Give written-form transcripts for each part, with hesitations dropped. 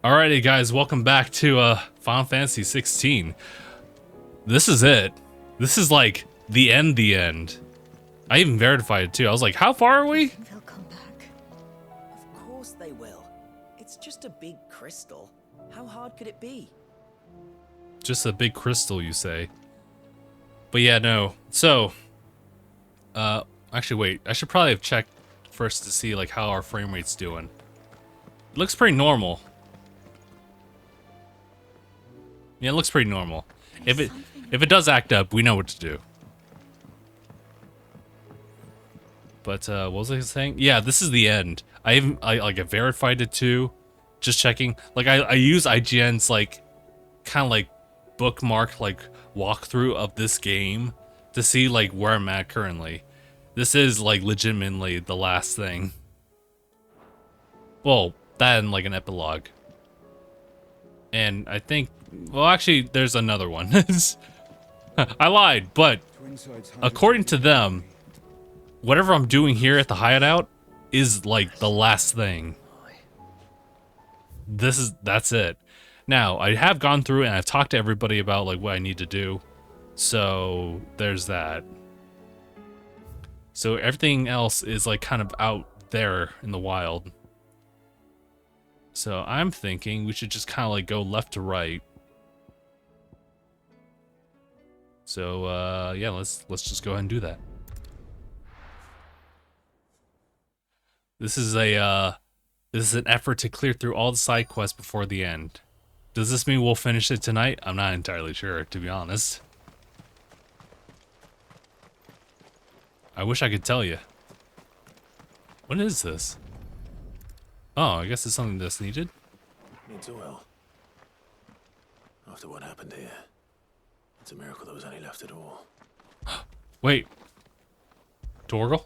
Alrighty guys, welcome back to Final Fantasy XVI. This is it. This is like the end. I even verified it too. I was like, how far are we? They'll come back. Of course they will. It's just a big crystal. How hard could it be? Just a big crystal, you say. But yeah, no. So, actually wait, I should probably have checked first to see like how our frame rate's doing. It looks pretty normal. Yeah, it looks pretty normal. If it does act up, we know what to do. But what was I saying? Yeah, this is the end. I verified it too. Just checking. Like I use IGN's like kind of like bookmark like walkthrough of this game to see like where I'm at currently. This is like legitimately the last thing. Well, that and like an epilogue. And I think, well, actually, there's another one. I lied, but according to them, whatever I'm doing here at the hideout is like the last thing. That's it. Now, I have gone through and I've talked to everybody about like what I need to do. So there's that. So everything else is like kind of out there in the wild. So I'm thinking we should just kind of like go left to right. So yeah, let's just go ahead and do that. This is an effort to clear through all the side quests before the end. Does this mean we'll finish it tonight? I'm not entirely sure, to be honest. I wish I could tell you. What is this? Oh, I guess it's something that's needed. Needs oil. After what happened here, it's a miracle there was any left at all. Wait. Torgal?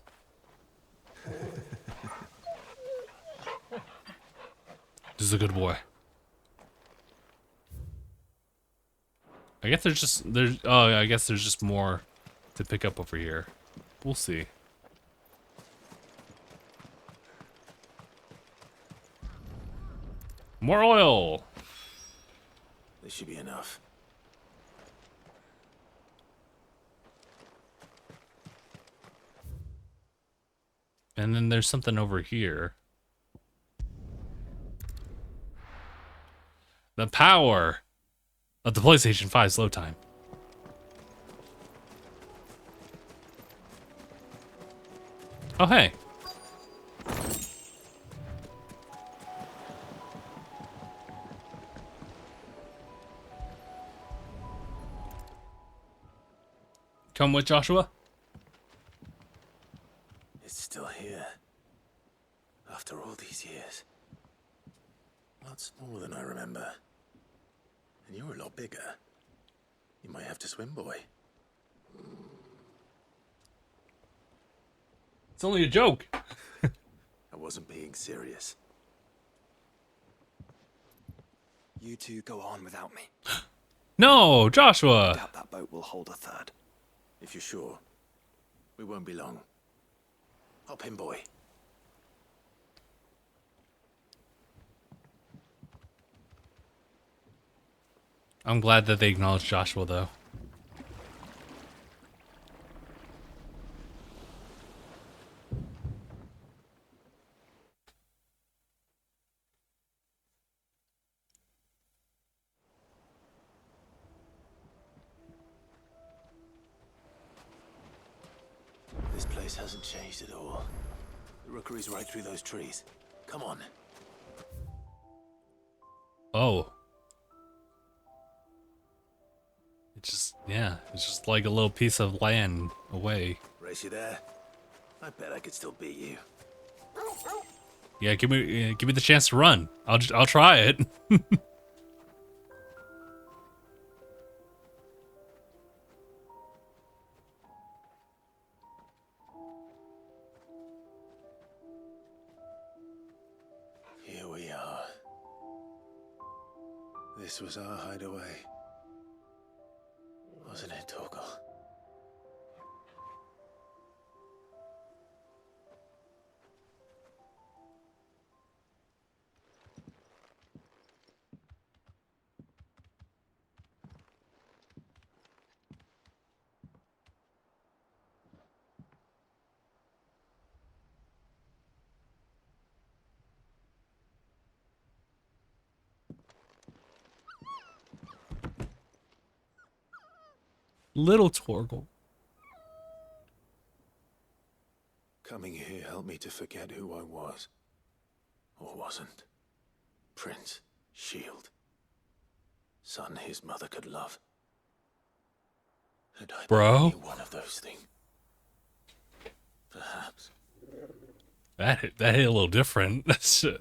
This is a good boy. I guess I guess there's just more to pick up over here. We'll see. More oil. This should be enough. And then there's something over here. The power of the PlayStation 5 slow time. Oh, hey. Come with Joshua? It's still here. After all these years. A lot smaller than I remember. And you're a lot bigger. You might have to swim, boy. It's only a joke. I wasn't being serious. You two go on without me. No, Joshua. Doubt that boat will hold a third. If you're sure, we won't be long. Hop in, boy. I'm glad that they acknowledged Joshua, though. This place hasn't changed at all. The rookery's right through those trees. Come on. Oh. It's just like a little piece of land away. Race you there? I bet I could still beat you. Yeah, give me the chance to run. I'll try it. Here we are. This was our hideaway. Wasn't it, Torgal? Little Torgal. Coming here helped me to forget who I was. Or wasn't. Prince, shield. Son his mother could love. Had I been Bro. any one of those things? Perhaps. That hit a little different.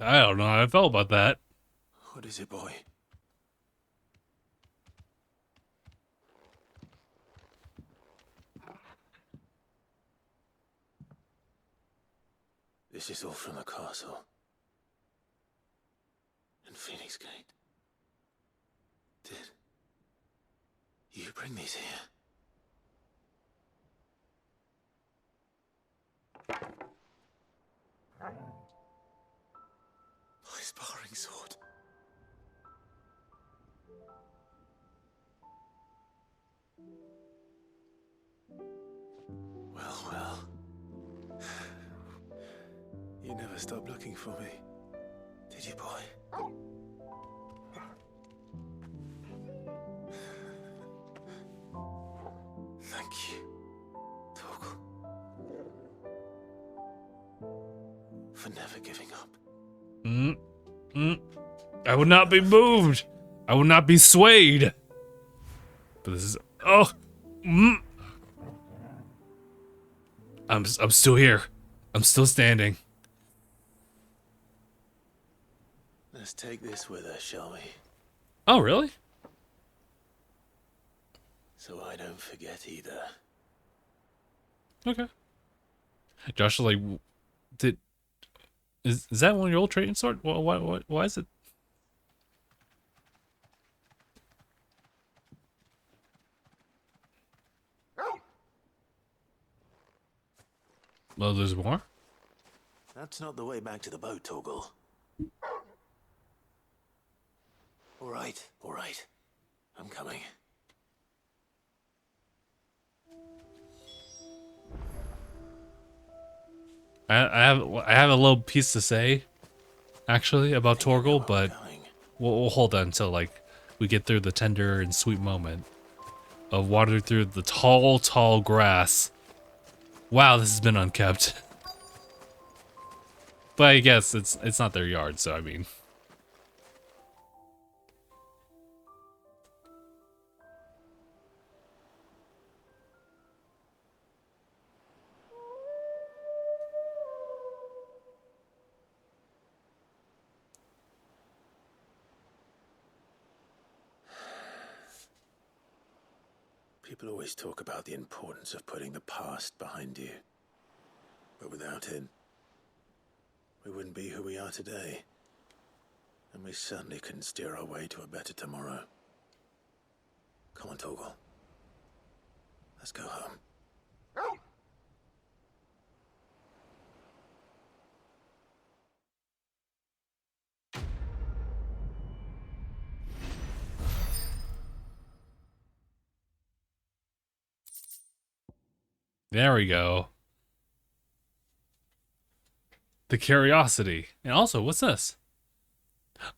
I don't know how I felt about that. What is it, boy? This is all from the castle. In Phoenix Gate. Did you bring these here? My sparring sword. Well, well. You never stopped looking for me, did you, boy? Thank you, Torgal, for never giving up. I would not be moved. I would not be swayed. But this is I'm still here. I'm still standing. Let's take this with us, shall we? Oh, really? So I don't forget either. Okay. Josh is like, is that one of your old trading sword? Well, why is it? Well, there's more? That's not the way back to the boat, Torgal. All right. I'm coming. I have a little piece to say, actually, about Torgal, but we'll hold on until like we get through the tender and sweet moment of wandering through the tall grass. Wow, this has been unkept. But I guess it's not their yard, so I mean. People always talk about the importance of putting the past behind you. But without it, we wouldn't be who we are today. And we certainly couldn't steer our way to a better tomorrow. Come on, Torgal. Let's go home. There we go. The curiosity. And also, what's this?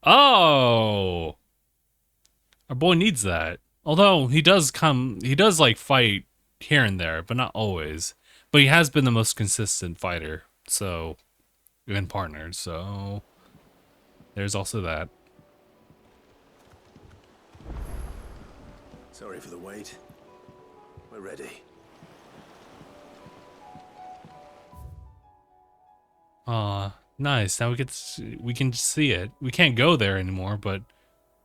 Oh! Our boy needs that. Although, he does like fight here and there, but not always. But he has been the most consistent fighter, so, and partner, so, there's also that. Sorry for the wait. We're ready. Nice. Now we can see it. We can't go there anymore, but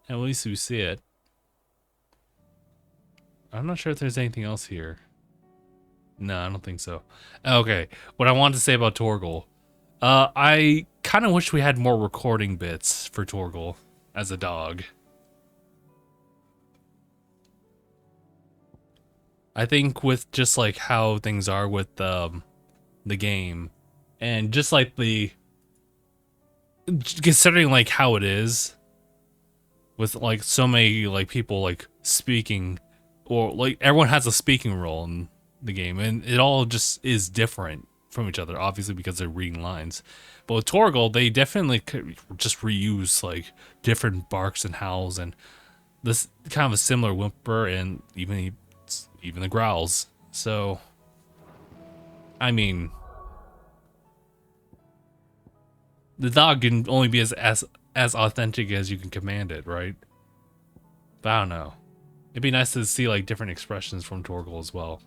at least we see it. I'm not sure if there's anything else here. No, I don't think so. Okay, what I wanted to say about Torgal. I kind of wish we had more recording bits for Torgal as a dog. I think with just like how things are with the game, and just like considering like how it is, with like so many like people like speaking, or like everyone has a speaking role in the game, and it all just is different from each other, obviously because they're reading lines. But with Torgal, they definitely could just reuse like different barks and howls, and this kind of a similar whimper, and even words, even the growls. So, I mean, the dog can only be as authentic as you can command it, right? But I don't know. It'd be nice to see like different expressions from Torgal as well.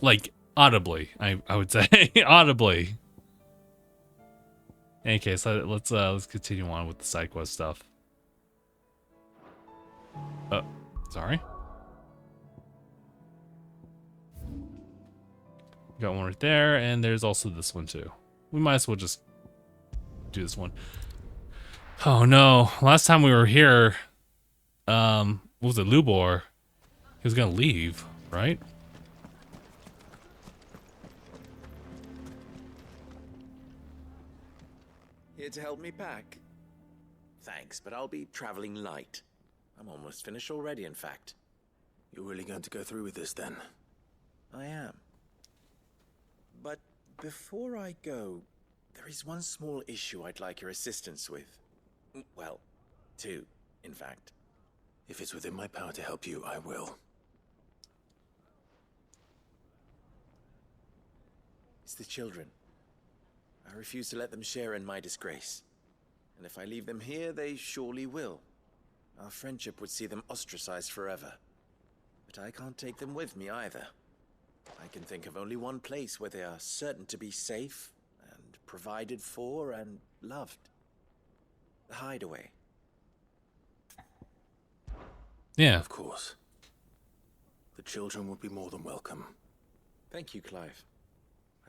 Like audibly, I would say audibly. In any case, let's continue on with the side quest stuff. Oh, sorry. Got one right there, and there's also this one too. We might as well just do this one. Oh no! Last time we were here, what was it, Lubor? He was gonna leave, right? Here to help me pack? Thanks, but I'll be traveling light. I'm almost finished already, in fact. You're really going to go through with this then? I am. But before I go, there is one small issue I'd like your assistance with. Well, two, in fact. If it's within my power to help you, I will. It's the children. I refuse to let them share in my disgrace. And if I leave them here, they surely will. Our friendship would see them ostracized forever. But I can't take them with me either. I can think of only one place where they are certain to be safe and provided for and loved. The hideaway. Yeah. Of course. The children would be more than welcome. Thank you, Clive.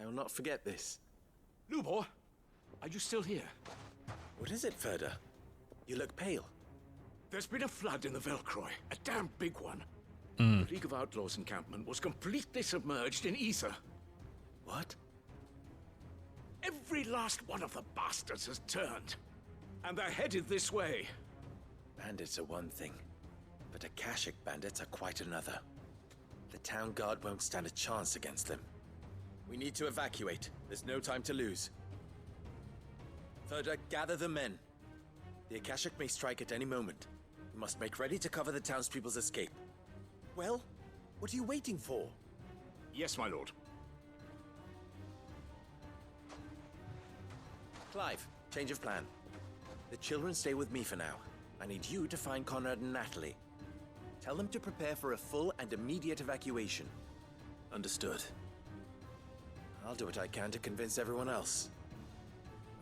I will not forget this. Lubor, are you still here? What is it, Ferda? You look pale. There's been a flood in the Velcroy, a damn big one. Mm. The League of Outlaws encampment was completely submerged in ether. What? Every last one of the bastards has turned, and they're headed this way. Bandits are one thing, but Akashic bandits are quite another. The town guard won't stand a chance against them. We need to evacuate. There's no time to lose. Ferda, gather the men. The Akashic may strike at any moment. We must make ready to cover the townspeople's escape. Well, what are you waiting for? Yes, my lord. Clive, change of plan. The children stay with me for now. I need you to find Conrad and Natalie. Tell them to prepare for a full and immediate evacuation. Understood. I'll do what I can to convince everyone else.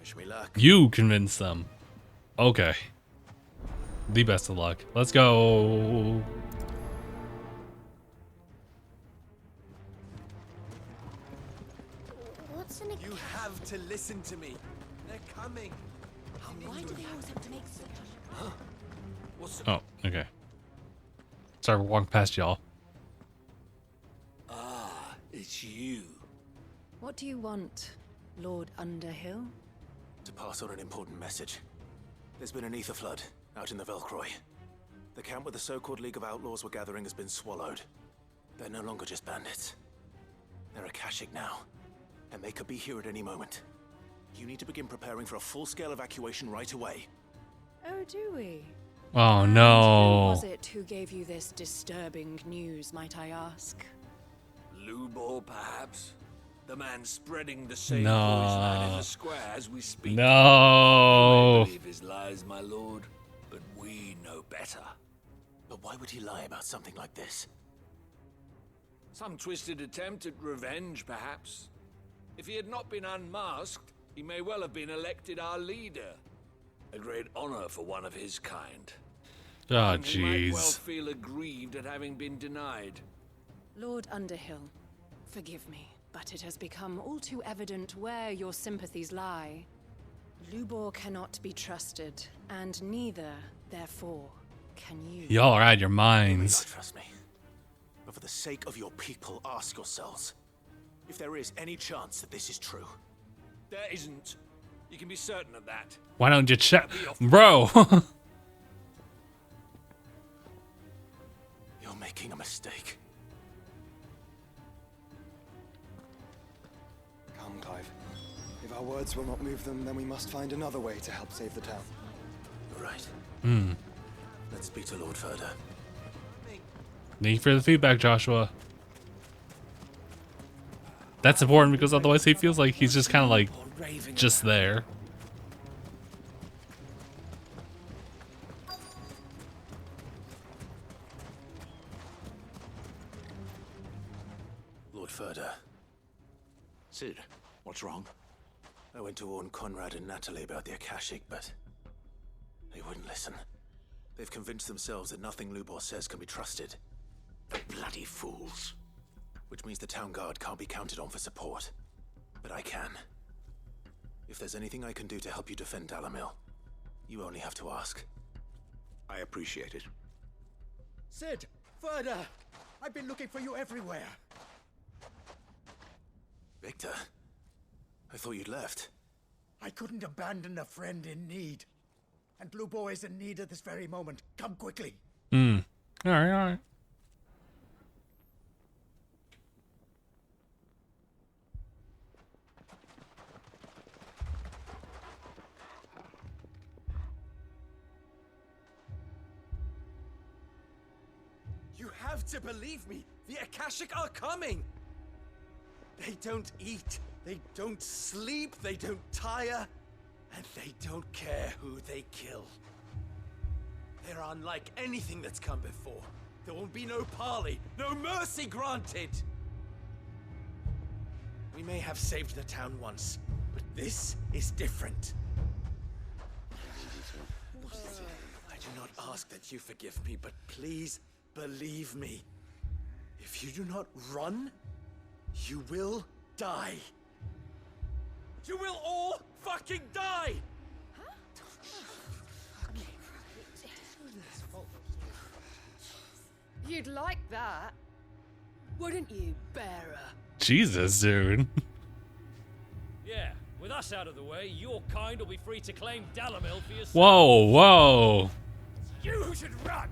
Wish me luck. You convince them. Okay. The best of luck. Let's go. What's an You have to listen to me. They're coming. Why do they always have to make such? Oh, okay. Sorry for walking past y'all. Ah, it's you. What do you want, Lord Underhill? To pass on an important message. There's been an ether flood out in the Velcroy. The camp where the so-called League of Outlaws were gathering has been swallowed. They're no longer just bandits. They're Akashic now, and they could be here at any moment. You need to begin preparing for a full-scale evacuation right away. Oh, do we? Oh And no. who was it who gave you this disturbing news, might I ask? Lubor, perhaps? The man spreading the same No. poison in the square as we speak. You No. may believe his lies, my lord, but we know better. But why would he lie about something like this? Some twisted attempt at revenge, perhaps. If he had not been unmasked, he may well have been elected our leader. A great honor for one of his kind. Oh And he might well jeez. feel aggrieved at having been denied. Lord Underhill, forgive me, but it has become all too evident where your sympathies lie. Lubor cannot be trusted, and neither, therefore, can you. Y'all are out of your You may not minds. trust me. But for the sake of your people, ask yourselves if there is any chance that this is true. There isn't. You can be certain of that. Why don't you check, bro? You're making a mistake. Come, Clive. If our words will not move them, then we must find another way to help save the town. You're right. Hmm. Let's speak to Lord Ferda. Thank you for the feedback, Joshua. That's important because otherwise he feels like he's just kind of like just there. Lord Furder. Sid, what's wrong? I went to warn Conrad and Natalie about the Akashic, but they wouldn't listen. They've convinced themselves that nothing Lubor says can be trusted. The bloody fools. Which means the town guard can't be counted on for support. But I can. If there's anything I can do to help you defend Dalamil, you only have to ask. I appreciate it. Sid! Further! I've been looking for you everywhere. Victor? I thought you'd left. I couldn't abandon a friend in need. And Lubor is in need at this very moment. Come quickly. Alright, alright. You have to believe me. The Akashic are coming. They don't eat. They don't sleep. They don't tire. And they don't care who they kill. They're unlike anything that's come before. There will be no parley, no mercy granted. We may have saved the town once, but this is different. I do not ask that you forgive me, but please believe me. If you do not run, you will die. You will all fucking die! You'd like that, wouldn't you, bearer? Jesus, dude. Yeah, with us out of the way, your kind will be free to claim Dalamil for yourself. Whoa, whoa. You should run!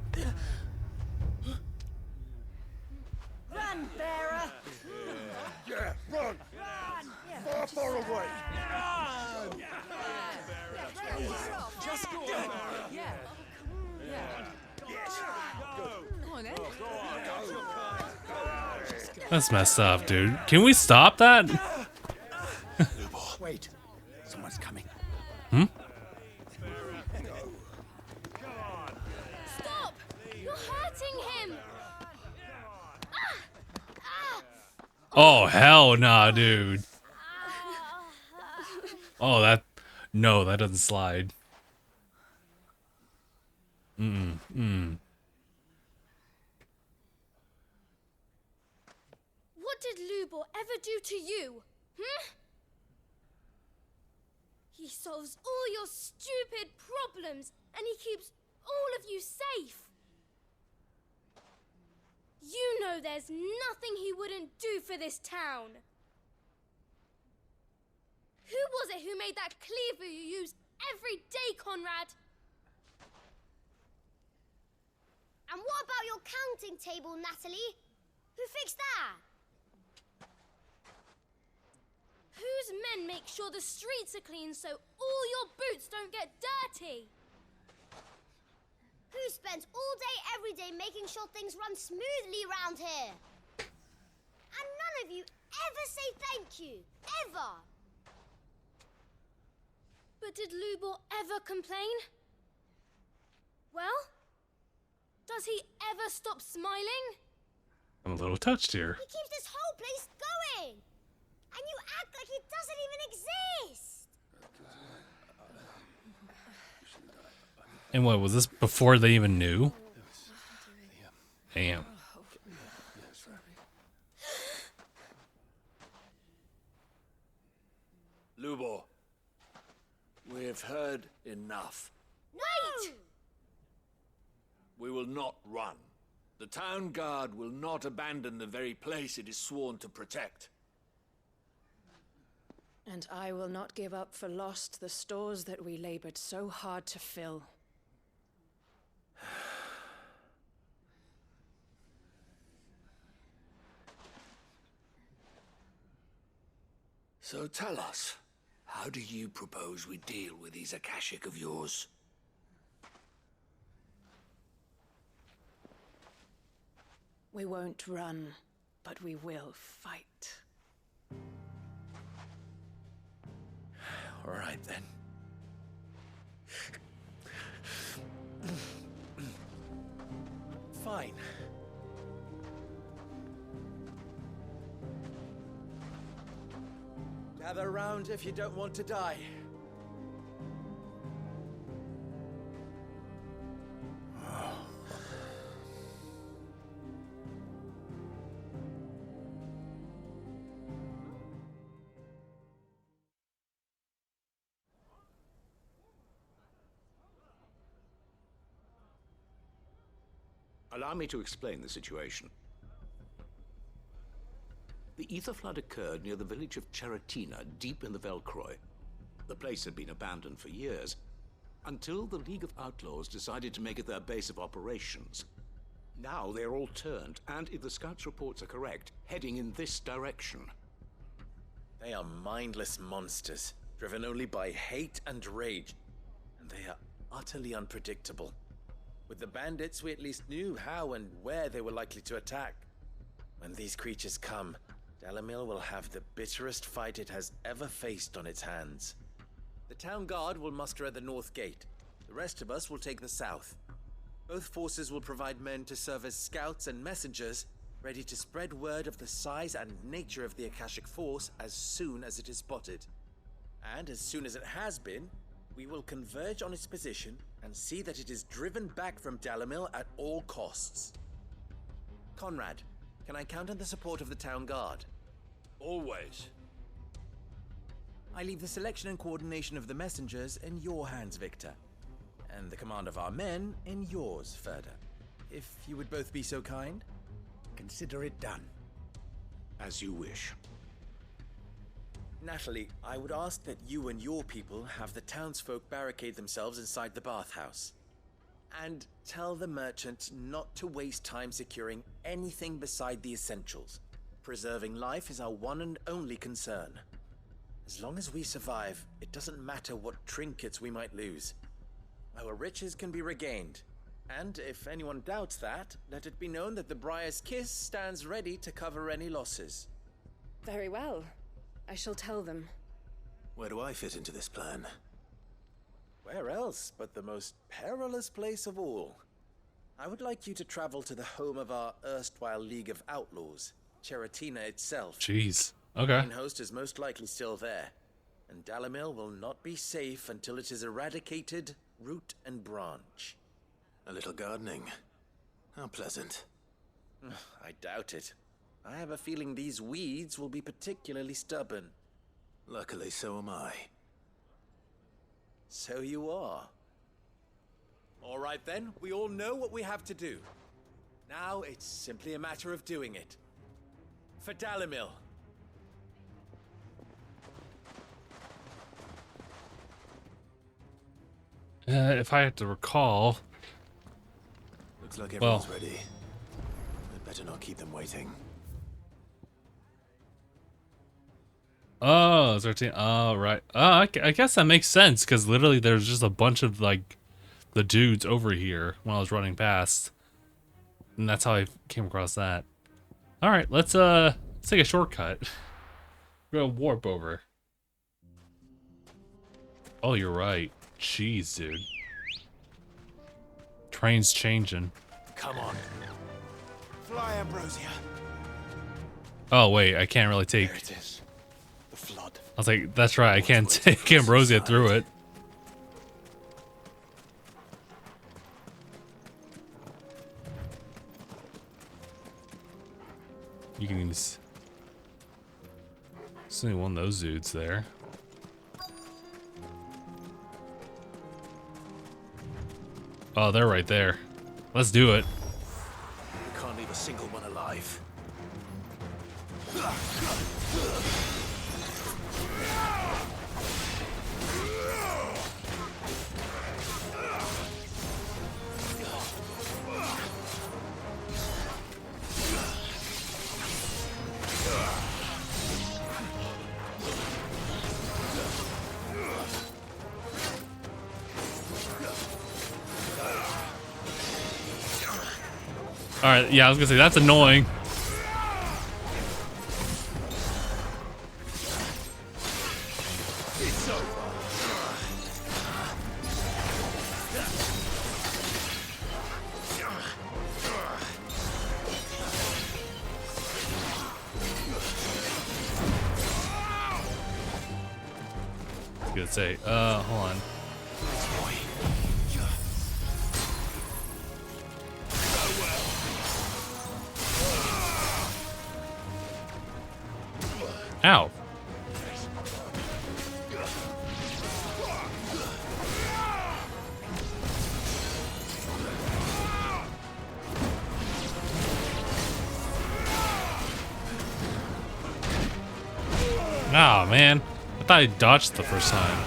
Run, bearer! Yeah, run! Run! Far away! Just go on. Yeah. Come on, then. That's messed up, dude. Can we stop that? Wait. Someone's coming. Hmm? Stop! You're hurting him! Oh, hell nah, dude. Oh, that... No, that doesn't slide. What did Lubor ever do to you? He solves all your stupid problems, and he keeps all of you safe. You know there's nothing he wouldn't do for this town. Who was it who made that cleaver you use every day, Conrad? And what about your counting table, Natalie? Who fixed that? Whose men make sure the streets are clean so all your boots don't get dirty? Who spends all day, every day making sure things run smoothly around here? And none of you ever say thank you, ever. But did Lubor ever complain? Well, does he ever stop smiling? I'm a little touched here. He keeps this whole place going. And you act like it doesn't even exist. And what, was this before they even knew? Damn. Lubor, we've heard enough. Wait! We will not run. The town guard will not abandon the very place it is sworn to protect. And I will not give up for lost the stores that we labored so hard to fill. So tell us, how do you propose we deal with these Akashic of yours? We won't run, but we will fight. All right, then. Fine. Gather round if you don't want to die. Allow me to explain the situation. The ether flood occurred near the village of Cheratina, deep in the Velcroy. The place had been abandoned for years, until the League of Outlaws decided to make it their base of operations. Now they're all turned, and if the scouts' reports are correct, heading in this direction. They are mindless monsters, driven only by hate and rage, and they are utterly unpredictable. With the bandits, we at least knew how and where they were likely to attack. When these creatures come, Dalamil will have the bitterest fight it has ever faced on its hands. The town guard will muster at the north gate. The rest of us will take the south. Both forces will provide men to serve as scouts and messengers, ready to spread word of the size and nature of the Akashic Force as soon as it is spotted. And as soon as it has been, we will converge on its position and see that it is driven back from Dalamil at all costs. Conrad, can I count on the support of the town guard? Always. I leave the selection and coordination of the messengers in your hands, Victor. And the command of our men in yours, Ferda. If you would both be so kind. Consider it done. As you wish. Natalie, I would ask that you and your people have the townsfolk barricade themselves inside the bathhouse. And tell the merchant not to waste time securing anything beside the essentials. Preserving life is our one and only concern. As long as we survive, it doesn't matter what trinkets we might lose. Our riches can be regained. And if anyone doubts that, let it be known that the Briar's Kiss stands ready to cover any losses. Very well. I shall tell them. Where do I fit into this plan? Where else but the most perilous place of all? I would like you to travel to the home of our erstwhile League of Outlaws, Cheratina itself. Jeez. Okay. The main host is most likely still there, and Dalamil will not be safe until it is eradicated, root and branch. A little gardening. How pleasant. I doubt it. I have a feeling these weeds will be particularly stubborn. Luckily, so am I. So you are. All right then, we all know what we have to do. Now it's simply a matter of doing it. For Dalamil. If I had to recall... Looks like everyone's ready. I'd better not keep them waiting. Oh, 13. Oh, right. I guess that makes sense, because literally there's just a bunch of, like, the dudes over here when I was running past. And that's how I came across that. Alright, let's take a shortcut. We're gonna warp over. Oh, you're right. Jeez, dude. Train's changing. Come on. Fly, Ambrosia. Oh, wait, I can't really take... There it is. The flood. I was like, that's right, I can't take Ambrosia through it. You can use... There's only one of those dudes there. Oh, they're right there. Let's do it. We can't leave a single one alive. Alright, yeah, I was gonna say, that's annoying. I was gonna say, hold on. Ow. Oh man, I thought I dodged the first time.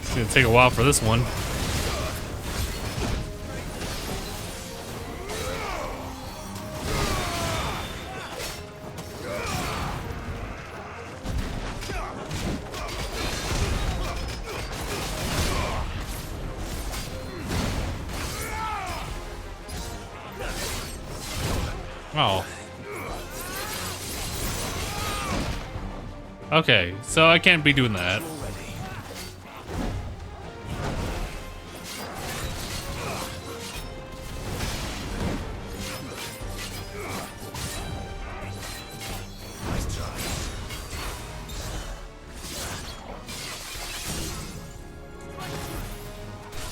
It's gonna take a while for this one. Oh. Okay, so I can't be doing that.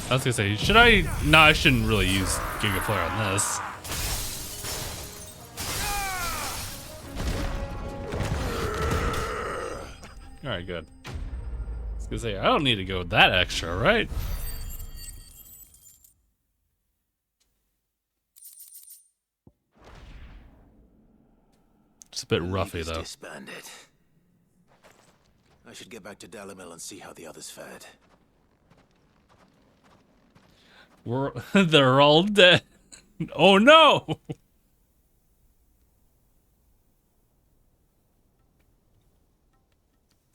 I was gonna say, should I? No, I shouldn't really use Giga Flare on this. Alright, good. I was gonna say, I don't need to go that extra, right? It's a bit roughy, though. Disbanded. I should get back to Dalamil and see how the others fared. They're all dead. Oh no!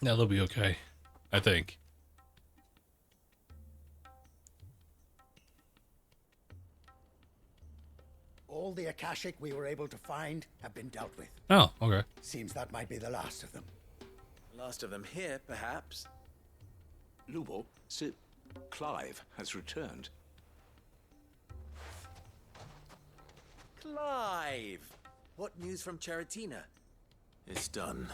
Yeah, they'll be okay, I think. All the Akashic we were able to find have been dealt with. Oh, okay. Seems that might be the last of them. Last of them here, perhaps. Lubor, Sir Clive has returned. Clive! What news from Charatina? It's done.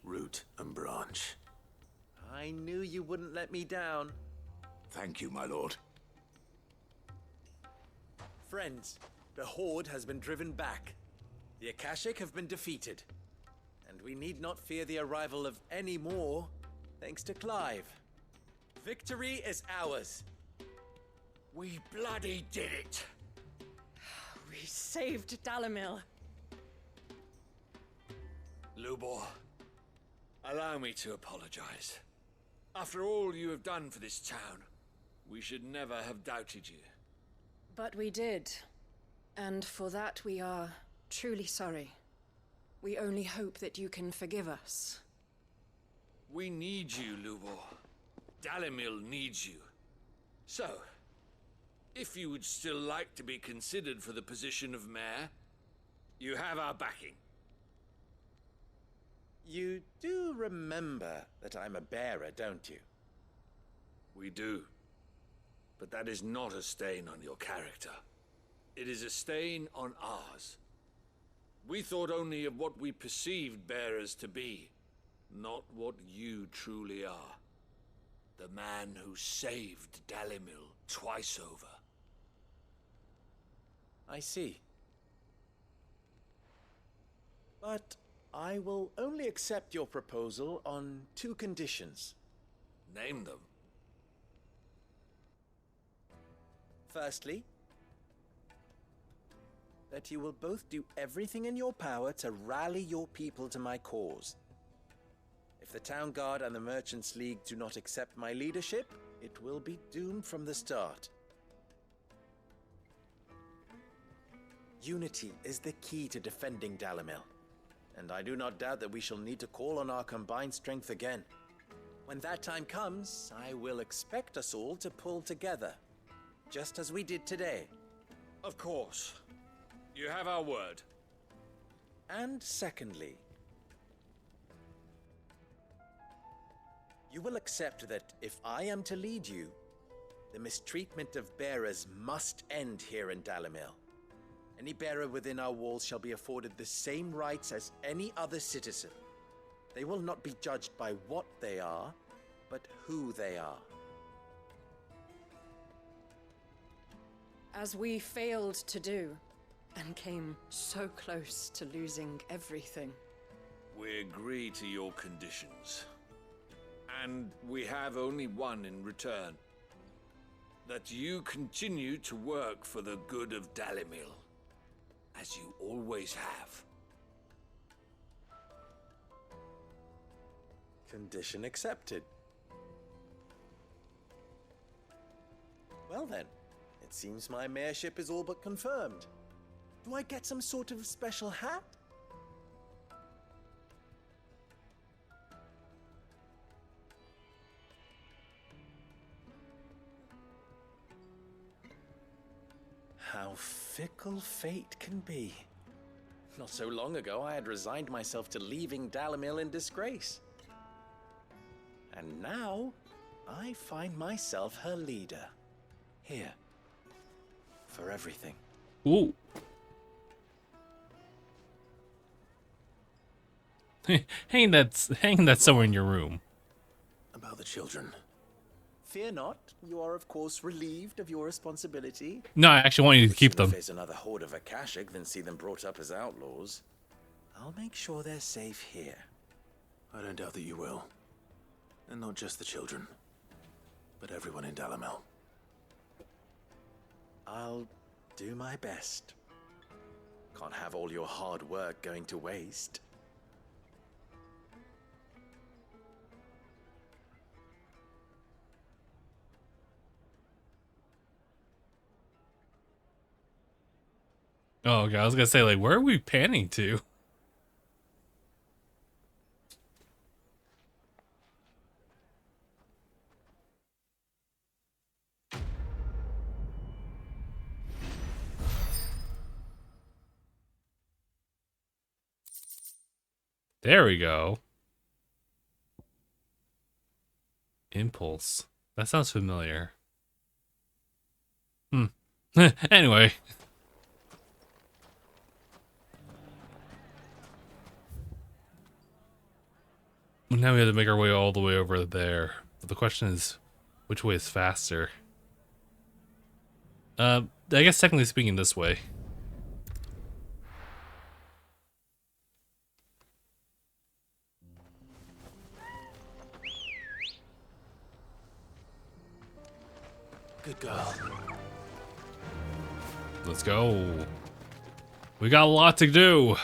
Root and branch. I knew you wouldn't let me down. Thank you, my lord. Friends, the Horde has been driven back. The Akashic have been defeated. And we need not fear the arrival of any more, thanks to Clive. Victory is ours. We bloody did it. We saved Dalamil. Lubor, allow me to apologize. After all you have done for this town, we should never have doubted you. But we did. And for that we are truly sorry. We only hope that you can forgive us. We need you, Lubor. Dalamil needs you. So, if you would still like to be considered for the position of mayor, you have our backing. You do remember that I'm a bearer, don't you? We do. But that is not a stain on your character. It is a stain on ours. We thought only of what we perceived bearers to be, not what you truly are. The man who saved Dalamil twice over. I see. But I will only accept your proposal on 2 conditions. Name them. Firstly, that you will both do everything in your power to rally your people to my cause. If the Town Guard and the Merchants League do not accept my leadership, it will be doomed from the start. Unity is the key to defending Dalimil, and I do not doubt that we shall need to call on our combined strength again. When that time comes, I will expect us all to pull together, just as we did today. Of course. You have our word. And secondly, you will accept that if I am to lead you, the mistreatment of bearers must end here in Dalimil. Any bearer within our walls shall be afforded the same rights as any other citizen. They will not be judged by what they are, but who they are. As we failed to do, and came so close to losing everything. We agree to your conditions. And we have only one in return. That you continue to work for the good of Dalimil, as you always have. Condition accepted. Well then, it seems my mayorship is all but confirmed. Do I get some sort of special hat? How fickle fate can be. Not so long ago, I had resigned myself to leaving Dalimil in disgrace. And now, I find myself her leader. Here. For everything. Ooh. hang that somewhere in your room. About the children. Fear not. You are, of course, relieved of your responsibility. No, I actually want you to keep them. Face another horde of Akashic than see them brought up as outlaws. I'll make sure they're safe here. I don't doubt that you will. And not just the children, but everyone in Dalimil. I'll do my best. Can't have all your hard work going to waste. Oh, okay, I was gonna say, like, where are we panning to? There we go. Impulse. That sounds familiar. Anyway. Now we have to make our way all the way over there. But the question is, which way is faster? I guess technically speaking, this way. Good girl. Let's go. We got a lot to do.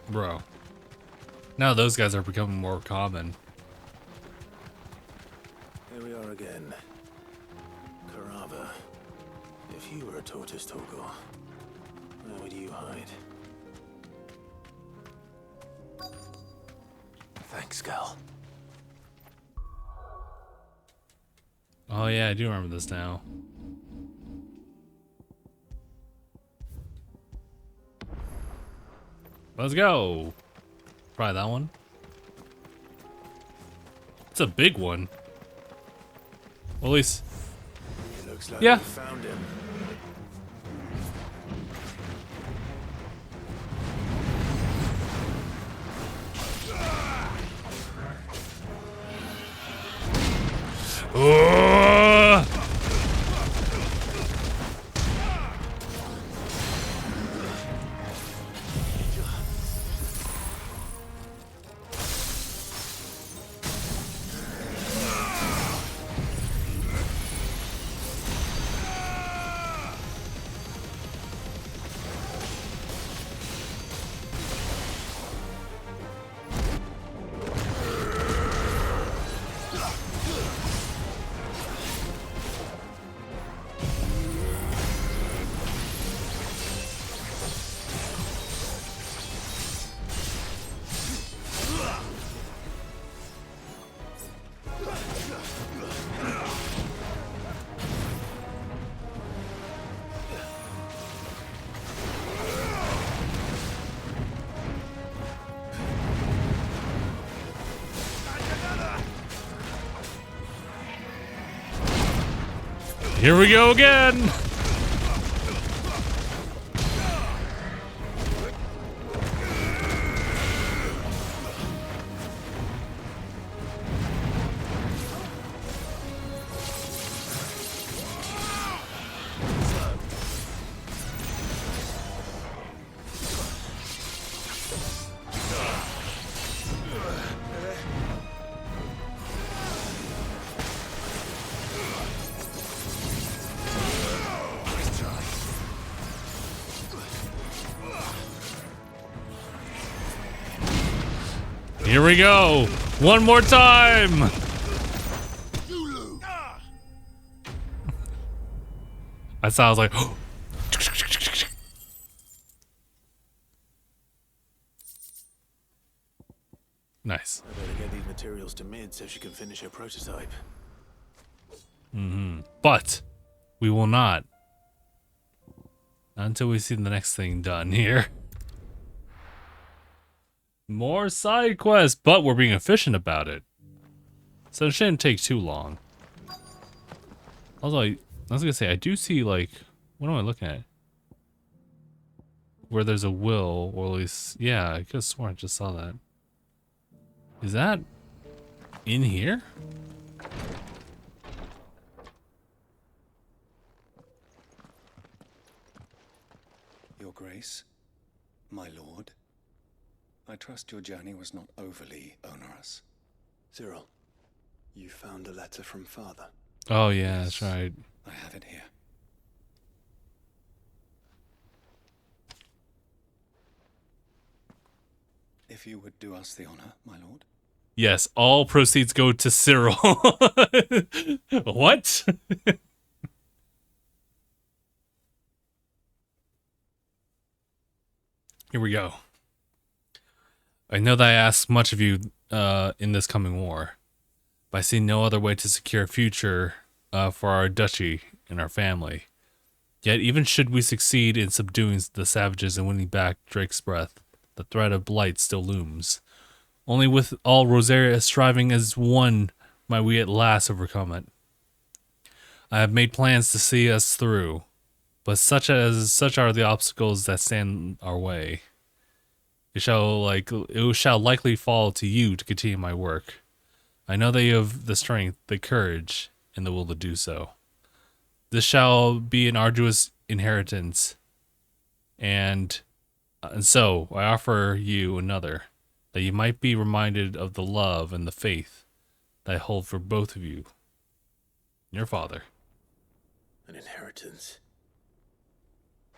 Bro. Now those guys are becoming more common. Here we are again. Karava. If you were a tortoise, Togor, where would you hide? Thanks, Gal. Oh yeah, I do remember this now. Let's go. Try that one. It's a big one. Well, at least. It looks like Yeah. we found him. Here we go again! Here we go! One more time! I saw, I was like, oh. Nice. I better get these materials to Mid so she can finish her prototype. But we will not. Not until we see the next thing done here. More side quests, but we're being efficient about it. So it shouldn't take too long. Also, I was gonna say, I do see, like, what am I looking at? Where there's a will, or at least, yeah, I could have sworn I just saw that. Is that in here? Your Grace, my lord, I trust your journey was not overly onerous. Cyril, you found a letter from Father. Oh yeah, that's right. I have it here. If you would do us the honor, my lord. Yes, all proceeds go to Cyril. What? Here we go. I know that I ask much of you in this coming war, but I see no other way to secure a future for our duchy and our family. Yet even should we succeed in subduing the savages and winning back Drake's breath, the threat of blight still looms. Only with all Rosaria striving as one might we at last overcome it. I have made plans to see us through, but such are the obstacles that stand our way. It shall likely fall to you to continue my work. I know that you have the strength, the courage, and the will to do so. This shall be an arduous inheritance, and so I offer you another, that you might be reminded of the love and the faith that I hold for both of you. Your father. An inheritance.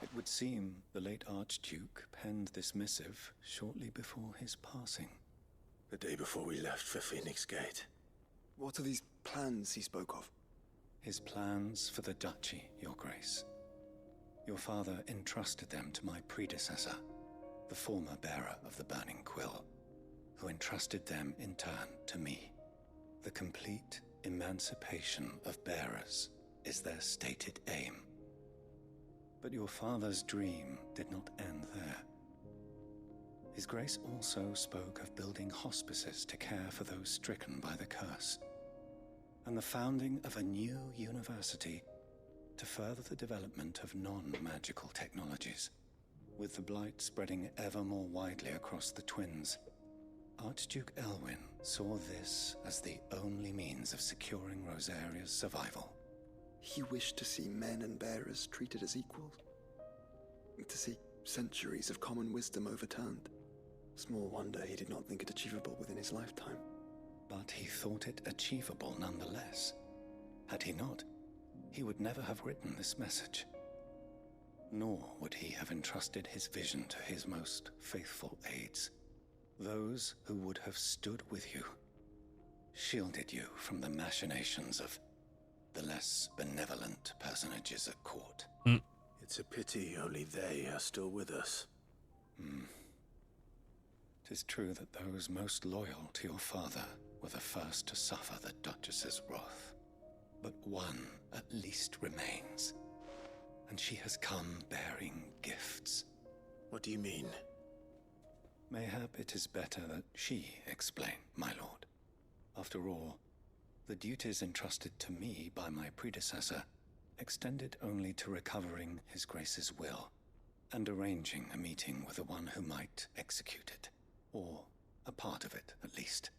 It would seem the late Archduke penned this missive shortly before his passing. The day before we left for Phoenix Gate. What are these plans he spoke of? His plans for the duchy, Your Grace. Your father entrusted them to my predecessor, the former bearer of the Burning Quill, who entrusted them in turn to me. The complete emancipation of bearers is their stated aim. But your father's dream did not end there. His Grace also spoke of building hospices to care for those stricken by the curse, and the founding of a new university to further the development of non-magical technologies. With the blight spreading ever more widely across the twins, Archduke Elwyn saw this as the only means of securing Rosaria's survival. He wished to see men and bearers treated as equals. To see centuries of common wisdom overturned. Small wonder he did not think it achievable within his lifetime. But he thought it achievable nonetheless. Had he not, he would never have written this message. Nor would he have entrusted his vision to his most faithful aides, those who would have stood with you, shielded you from the machinations of the less benevolent personages at court. It's a pity only they are still with us. 'Tis true that those most loyal to your father were the first to suffer the Duchess's wrath. But one at least remains, and she has come bearing gifts. What do you mean? Mayhap it is better that she explain, my lord. After all, the duties entrusted to me by my predecessor extended only to recovering His Grace's will and arranging a meeting with the one who might execute it, or a part of it, at least.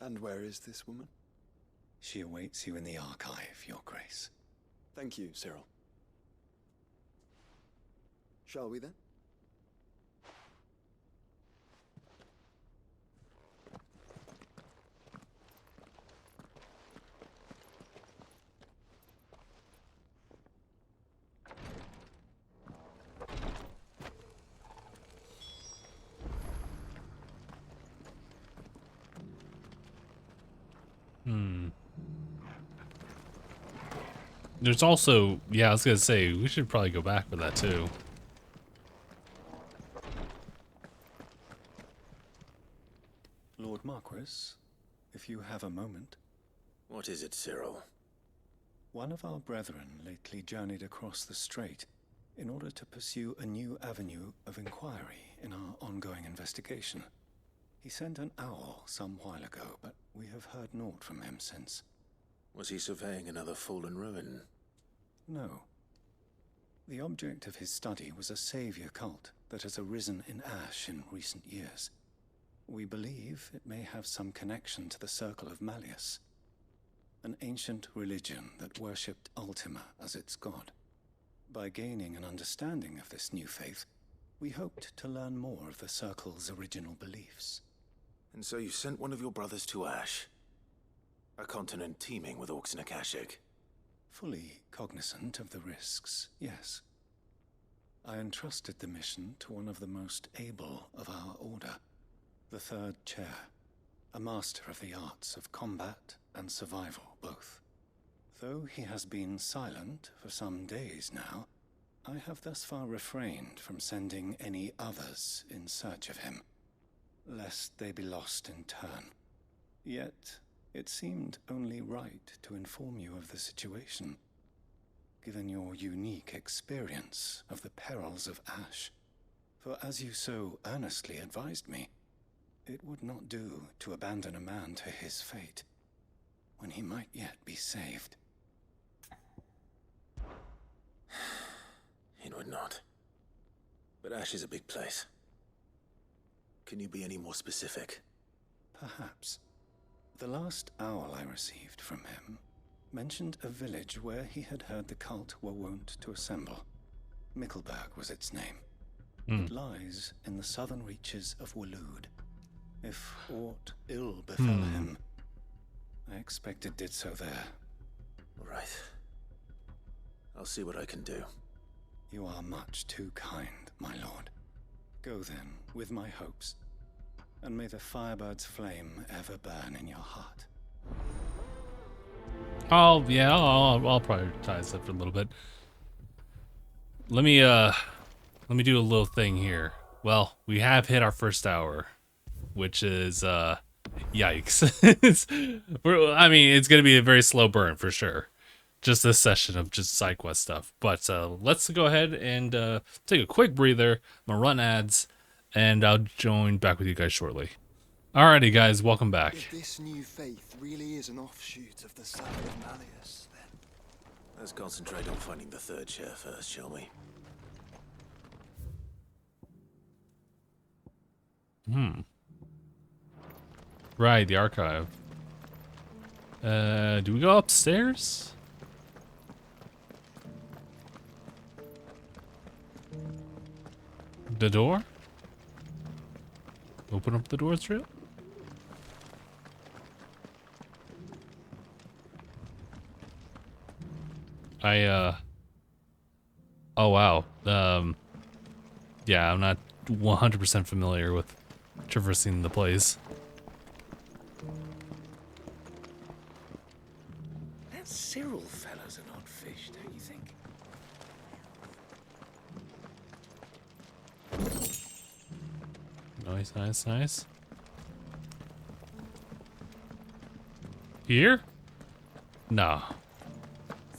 And where is this woman? She awaits you in the archive, Your Grace. Thank you, Cyril. Shall we then? There's also, yeah, I was gonna say, we should probably go back for that too. Lord Marquis, if you have a moment. What is it, Cyril? One of our brethren lately journeyed across the strait in order to pursue a new avenue of inquiry in our ongoing investigation. He sent an owl some while ago, but we have heard naught from him since. Was he surveying another fallen ruin? No. The object of his study was a savior cult that has arisen in Ash in recent years. We believe it may have some connection to the Circle of Malleus, an ancient religion that worshipped Ultima as its god. By gaining an understanding of this new faith, we hoped to learn more of the Circle's original beliefs. And so you sent one of your brothers to Ash? A continent teeming with orcs and Akashic? Fully cognizant of the risks, yes. I entrusted the mission to one of the most able of our order, the Third Chair, a master of the arts of combat and survival both. Though he has been silent for some days now, I have thus far refrained from sending any others in search of him, lest they be lost in turn. Yet, it seemed only right to inform you of the situation, given your unique experience of the perils of Ash. For as you so earnestly advised me, it would not do to abandon a man to his fate, when he might yet be saved. It would not. But Ash is a big place. Can you be any more specific? Perhaps. The last owl I received from him mentioned a village where he had heard the cult were wont to assemble. Mickleburg was its name. It lies in the southern reaches of Waloed. If aught ill befell him, I expect it did so there. Right. I'll see what I can do. You are much too kind, my lord. Go then, with my hopes, and may the Firebird's flame ever burn in your heart. I'll prioritize that for a little bit. Let me do a little thing here. Well, we have hit our first hour, which is yikes. I mean, it's gonna be a very slow burn for sure. Just this session of just side quest stuff. But let's go ahead and take a quick breather. I'm gonna run ads, and I'll join back with you guys shortly. Alrighty, guys, welcome back. If this new faith really is an offshoot of the Circle of Malleus, then... Let's concentrate on finding the third chair first, shall we? Right, the archive. Do we go upstairs? The door? Open up the door, Trill? Oh wow. Yeah, I'm not 100% familiar with traversing the place. That Cyril fellow's an odd fish, don't you think? Nice, nice, nice. Here? No.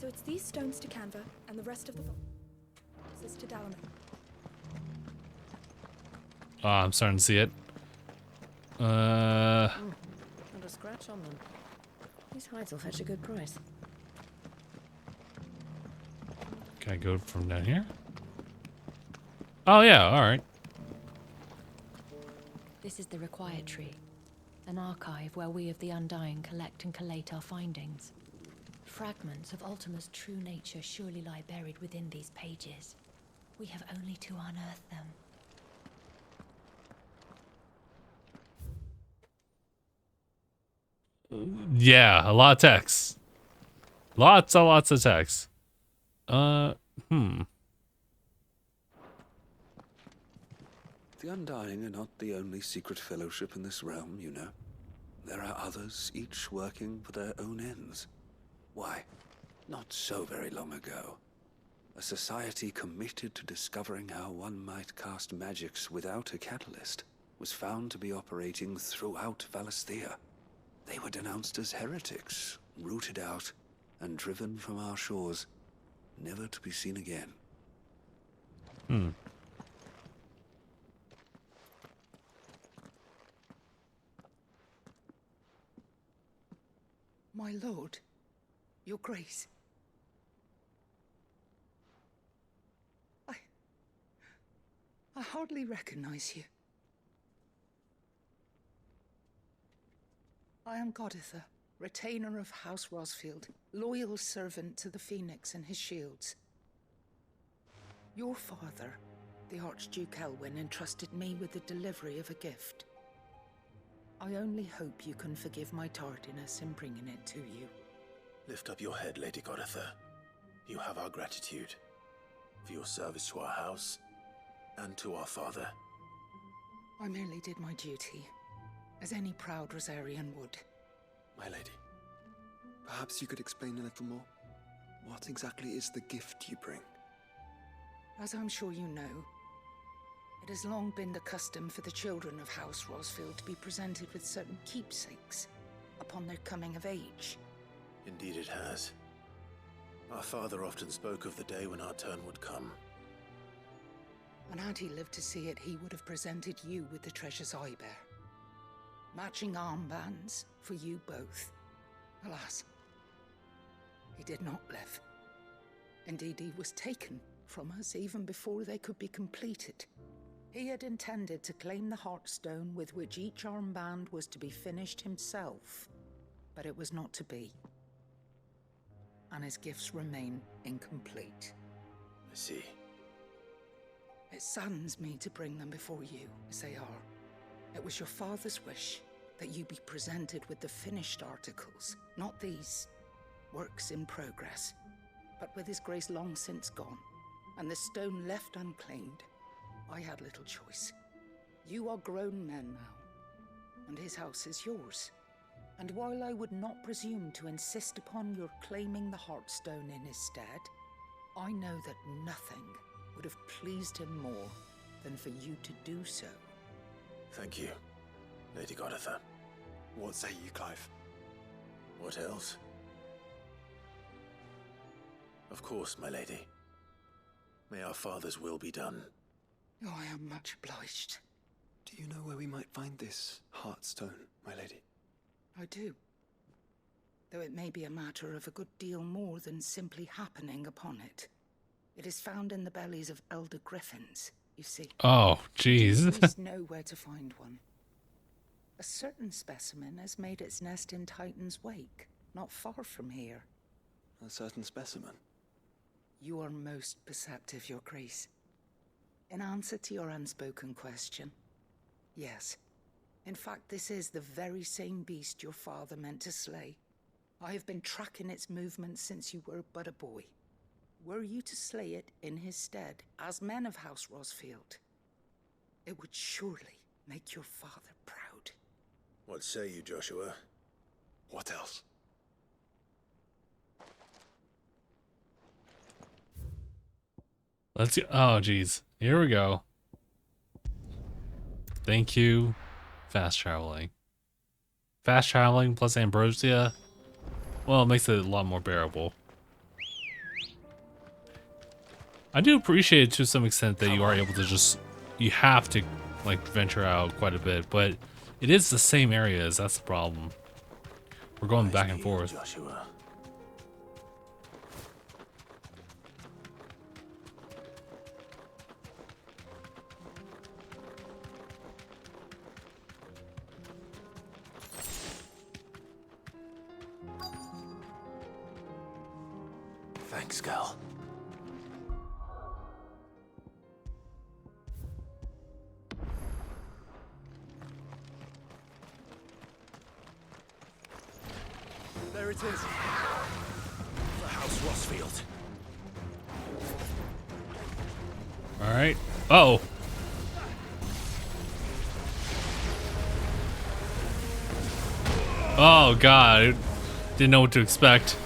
So it's these stones to Canva, and the rest of the this is to Dalaman. Oh, I'm starting to see it. Not a scratch on them. These hides will fetch a good price. Can I go from down here? Oh yeah, alright. This is the Required Tree, an archive where we of the Undying collect and collate our findings. Fragments of Ultima's true nature surely lie buried within these pages. We have only to unearth them. Yeah, a lot of text. Lots of text. The Undying are not the only secret fellowship in this realm, you know. There are others, each working for their own ends. Why, not so very long ago, a society committed to discovering how one might cast magics without a catalyst was found to be operating throughout Valisthea. They were denounced as heretics, rooted out, and driven from our shores, never to be seen again. My lord, your grace. I hardly recognize you. I am Goditha, retainer of House Rosfield, loyal servant to the Phoenix and his shields. Your father, the Archduke Elwyn, entrusted me with the delivery of a gift. I only hope you can forgive my tardiness in bringing it to you. Lift up your head, Lady Goditha. You have our gratitude for your service to our house and to our father. I merely did my duty, as any proud Rosarian would. My lady, perhaps you could explain a little more? What exactly is the gift you bring? As I'm sure you know, it has long been the custom for the children of House Rosfield to be presented with certain keepsakes upon their coming of age. Indeed it has. Our father often spoke of the day when our turn would come. And had he lived to see it, he would have presented you with the treasures I bear. Matching armbands for you both. Alas, he did not live. Indeed, he was taken from us even before they could be completed. He had intended to claim the Heartstone with which each armband was to be finished himself, but it was not to be. And his gifts remain incomplete. I see. It saddens me to bring them before you, as they are. It was your father's wish that you be presented with the finished articles, not these works in progress. But with his grace long since gone, and the stone left unclaimed, I had little choice. You are grown men now, and his house is yours. And while I would not presume to insist upon your claiming the Heartstone in his stead, I know that nothing would have pleased him more than for you to do so. Thank you, Lady Goditha. What say you, Clive? What else? Of course, my lady. May our father's will be done. Oh, I am much obliged. Do you know where we might find this Heartstone, my lady? I do. Though it may be a matter of a good deal more than simply happening upon it. It is found in the bellies of elder griffins, you see. Oh, jeez. You at least know where to find one. A certain specimen has made its nest in Titan's Wake, not far from here. A certain specimen? You are most perceptive, Your Grace. In answer to your unspoken question, yes. In fact, this is the very same beast your father meant to slay. I have been tracking its movements since you were but a boy. Were you to slay it in his stead, as men of House Rosfield, it would surely make your father proud. What say you, Joshua? What else? Let's get, oh jeez. Here we go. Thank you. Fast traveling. Fast traveling plus ambrosia. Well, it makes it a lot more bearable. I do appreciate it to some extent that you are able to just, you have to like venture out quite a bit, but it is the same areas, that's the problem. We're going back and forth. Joshua. Thanks, girl. There it is. The House Rossfield. All right. Oh. Oh God! I didn't know what to expect.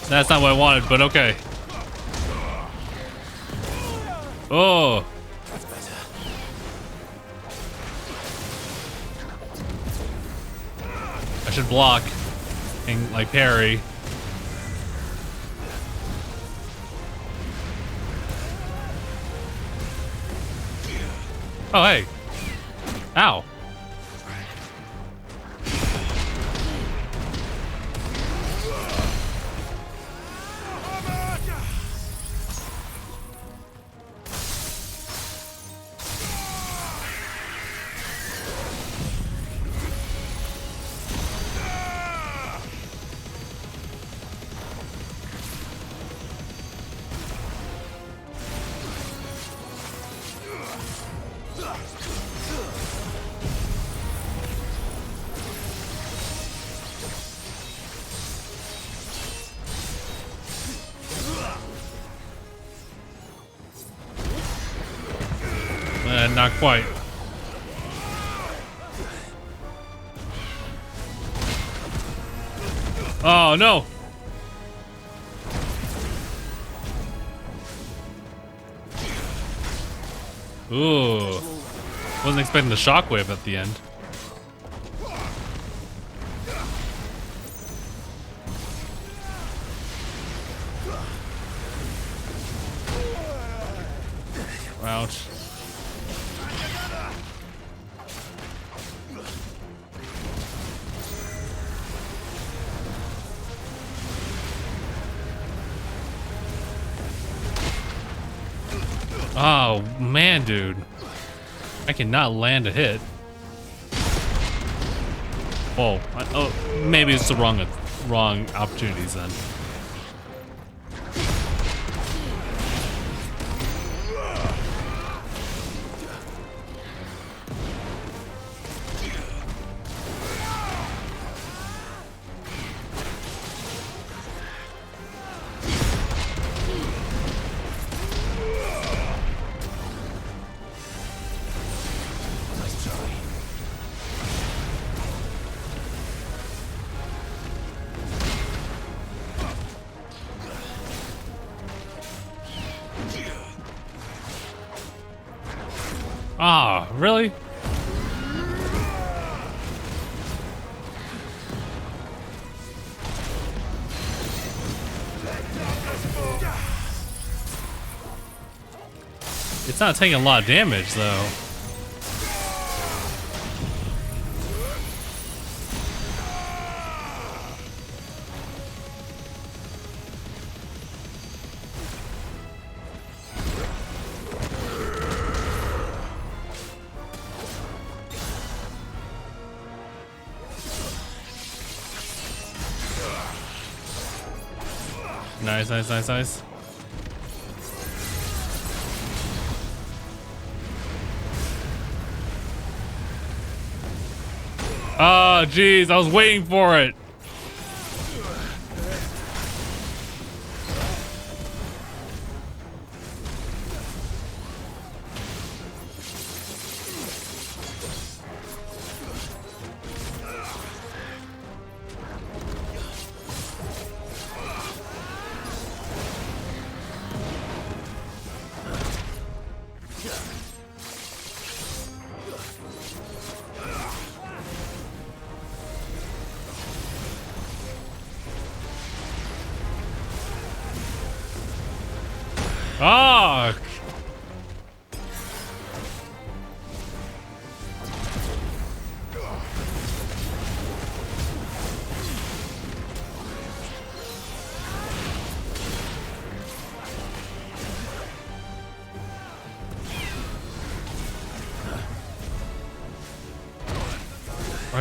That's not what I wanted, but okay. Oh. That's better. I should block and like parry. Oh hey. Ow. Not quite. Oh no! Ooh. Wasn't expecting the shockwave at the end. Ouch. Oh man, dude. I cannot land a hit. Oh, maybe it's the wrong opportunities then. Ah, really? It's not taking a lot of damage, though. Nice, nice, nice, nice. Oh, jeez, I was waiting for it. Oh!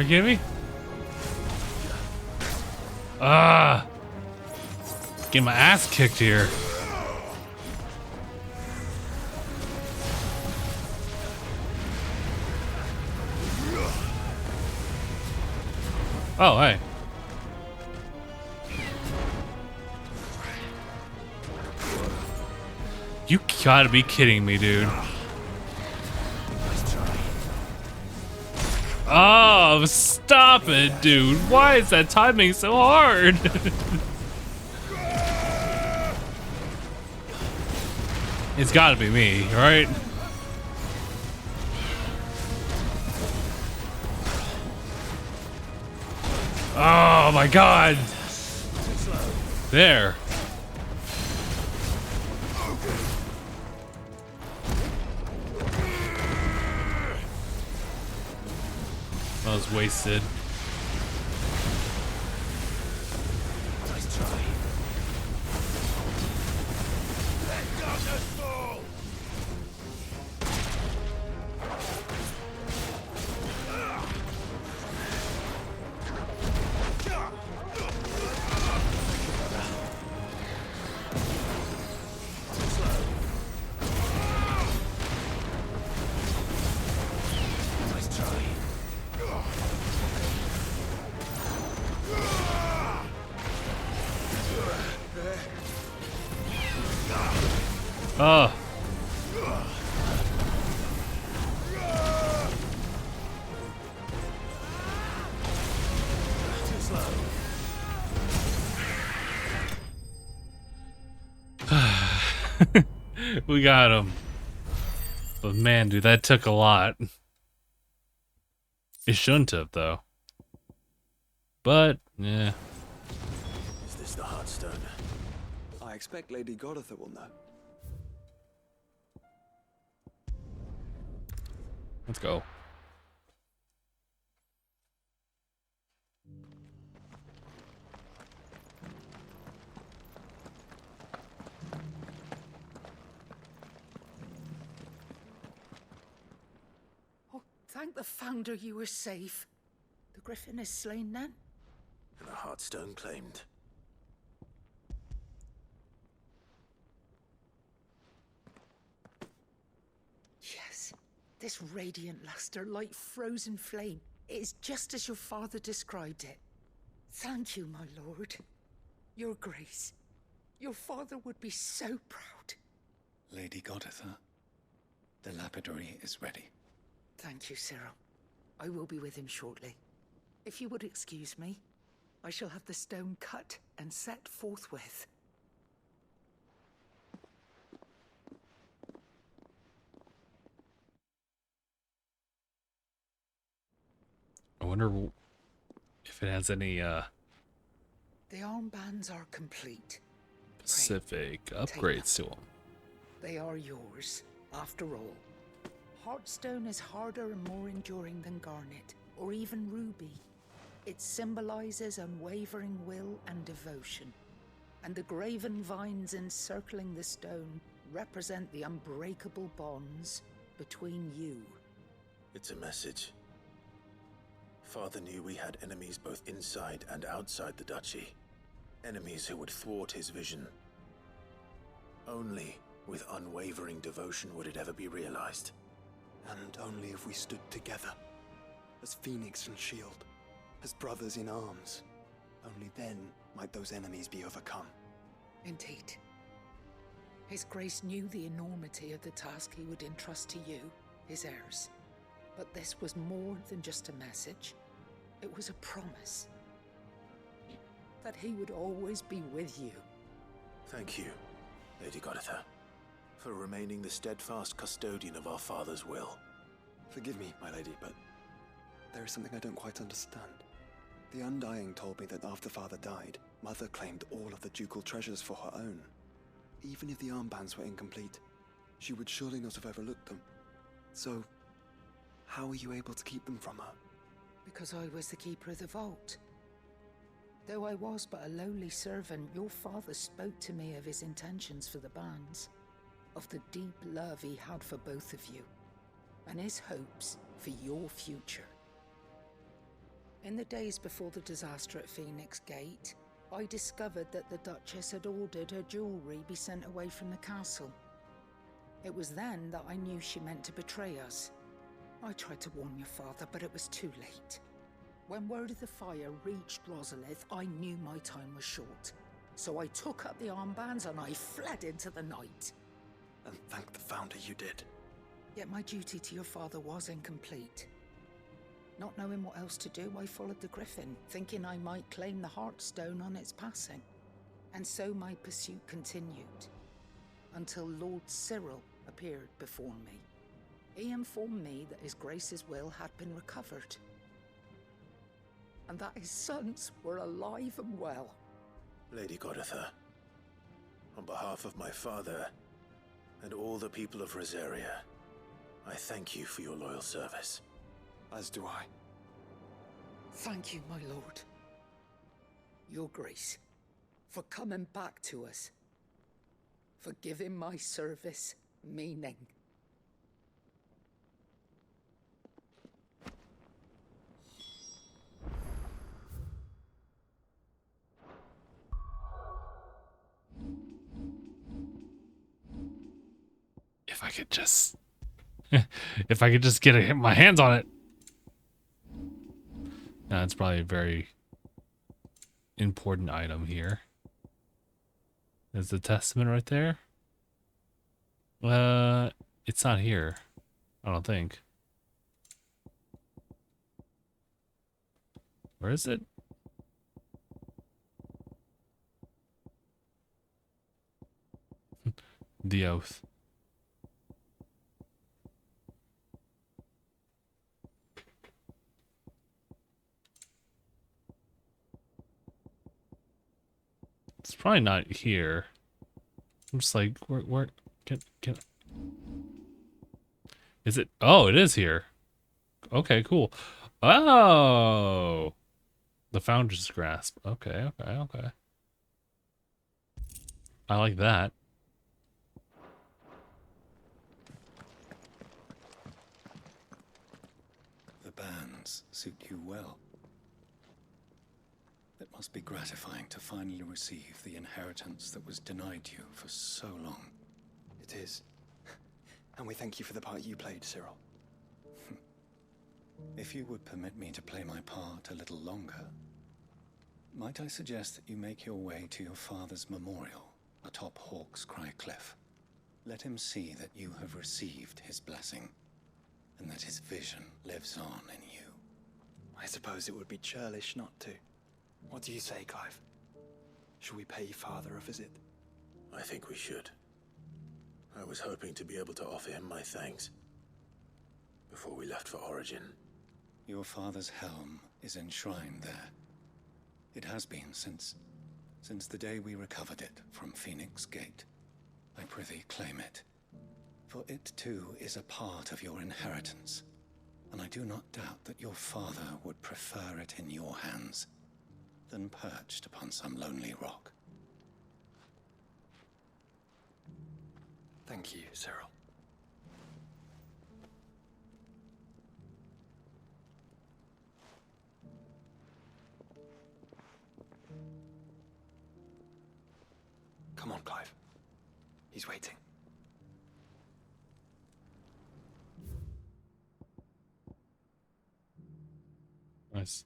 Are you kidding me? Ah! Get my ass kicked here. Oh, hey. You gotta be kidding me, dude. Oh, stop it, dude. Why is that timing so hard? It's gotta be me, right? Oh my god. There. That was wasted. Nice try. Let darkness fall. Nice try. Oh. Too slow. We got him. But man, dude, that took a lot. It shouldn't have, though. But, yeah. Is this the Heartstone? I expect Lady Goditha will know. Let's go. Oh, thank the Founder you were safe. The Griffin is slain then? And a Heartstone claimed. Yes. This radiant luster, like frozen flame, it is just as your father described it. Thank you, my lord. Your grace. Your father would be so proud. Lady Goditha, the lapidary is ready. Thank you, Cyril. I will be with him shortly. If you would excuse me, I shall have the stone cut and set forthwith. I wonder if it has any The armbands are complete. specific upgrades to them. They are yours, after all. Heartstone is harder and more enduring than garnet, or even ruby. It symbolizes unwavering will and devotion. And the graven vines encircling the stone represent the unbreakable bonds between you. It's a message. Father knew we had enemies both inside and outside the duchy. Enemies who would thwart his vision. Only with unwavering devotion would it ever be realized. And only if we stood together, as Phoenix and Shield, as brothers in arms. Only then might those enemies be overcome. Indeed. His Grace knew the enormity of the task he would entrust to you, his heirs. But this was more than just a message. It was a promise. That he would always be with you. Thank you, Lady Goditha, for remaining the steadfast custodian of our father's will. Forgive me, my lady, but there is something I don't quite understand. The Undying told me that after Father died, Mother claimed all of the ducal treasures for her own. Even if the armbands were incomplete, she would surely not have overlooked them. So, how were you able to keep them from her? Because I was the keeper of the vault. Though I was but a lowly servant, your father spoke to me of his intentions for the bands, of the deep love he had for both of you, and his hopes for your future. In the days before the disaster at Phoenix Gate, I discovered that the Duchess had ordered her jewelry be sent away from the castle. It was then that I knew she meant to betray us. I tried to warn your father, but it was too late. When word of the fire reached Rosalith, I knew my time was short. So I took up the armbands and I fled into the night. And thank the Founder you did. Yet my duty to your father was incomplete. Not knowing what else to do, I followed the Griffin, thinking I might claim the Heartstone on its passing. And so my pursuit continued, until Lord Cyril appeared before me. He informed me that His Grace's will had been recovered, and that his sons were alive and well. Lady Goditha, on behalf of my father and all the people of Rosaria, I thank you for your loyal service. As do I. Thank you, my lord. Your Grace, for coming back to us, for giving my service meaning. If I could just... if I could just get my hands on it. That's probably a very important item here. There's the testament right there. It's not here. I don't think. Where is it? The oath. It's probably not here. I'm just like, where can is it? Oh, it is here. Okay, cool. Oh, the Founder's Grasp. Okay. I like that. The bands suit you well. It must be gratifying to finally receive the inheritance that was denied you for so long. It is. And we thank you for the part you played, Cyril. If you would permit me to play my part a little longer, might I suggest that you make your way to your father's memorial atop Hawk's Cry Cliff? Let him see that you have received his blessing, and that his vision lives on in you. I suppose it would be churlish not to. What do you say, Clive? Shall we pay Father a visit? I think we should. I was hoping to be able to offer him my thanks before we left for Origin. Your father's helm is enshrined there. It has been since the day we recovered it from Phoenix Gate. I prithee claim it, for it too is a part of your inheritance, and I do not doubt that your father would prefer it in your hands than perched upon some lonely rock. Thank you, Cyril. Come on, Clive. He's waiting. Nice.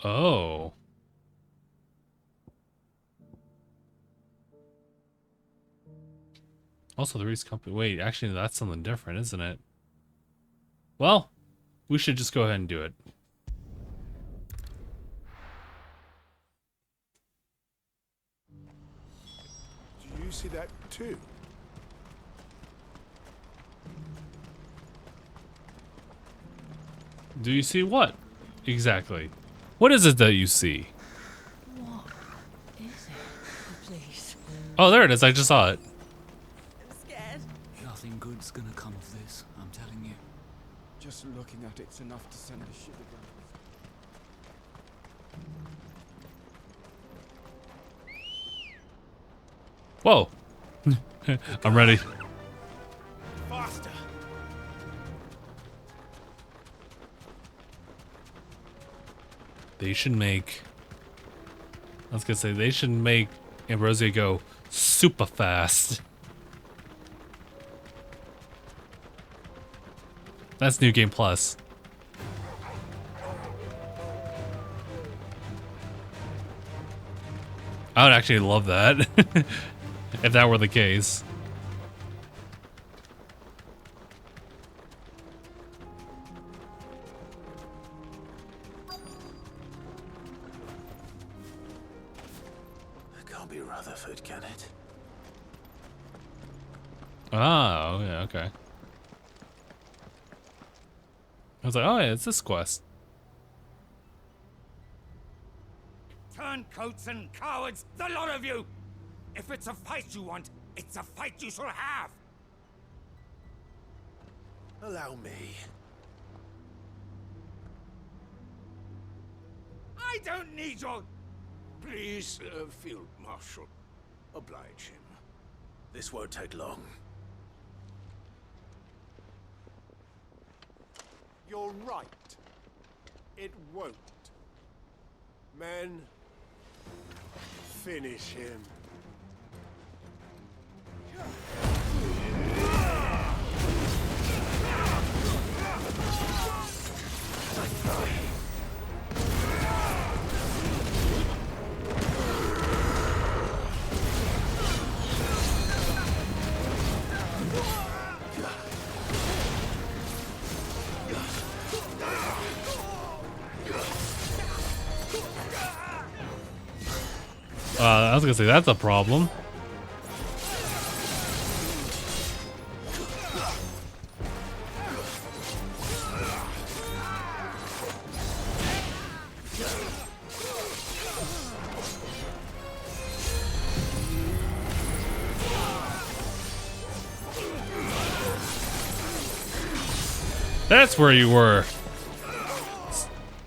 Oh. Also, the Reese Company. Wait, actually, that's something different, isn't it? Well, we should just go ahead and do it. Do you see that too? Do you see what? Exactly. What is it that you see? What is it? Please. Oh, there it is. I just saw it. I'm scared. Nothing good's gonna come of this, I'm telling you. Just looking at it's enough to send a shiver down. Whoa. I'm ready. Faster! They should make... I was gonna say, they should make Ambrosia go super fast. That's New Game Plus. I would actually love that. If that were the case. It can't be Rutherford, can it? Oh, yeah, okay. I was like, oh yeah, it's this quest. Turncoats and cowards, the lot of you! If it's a fight you want, it's a fight you shall have! Allow me. I don't need your... Please, Field Marshal, oblige him. This won't take long. You're right. It won't. Men, finish him. I was gonna say, that's a problem. That's where you were.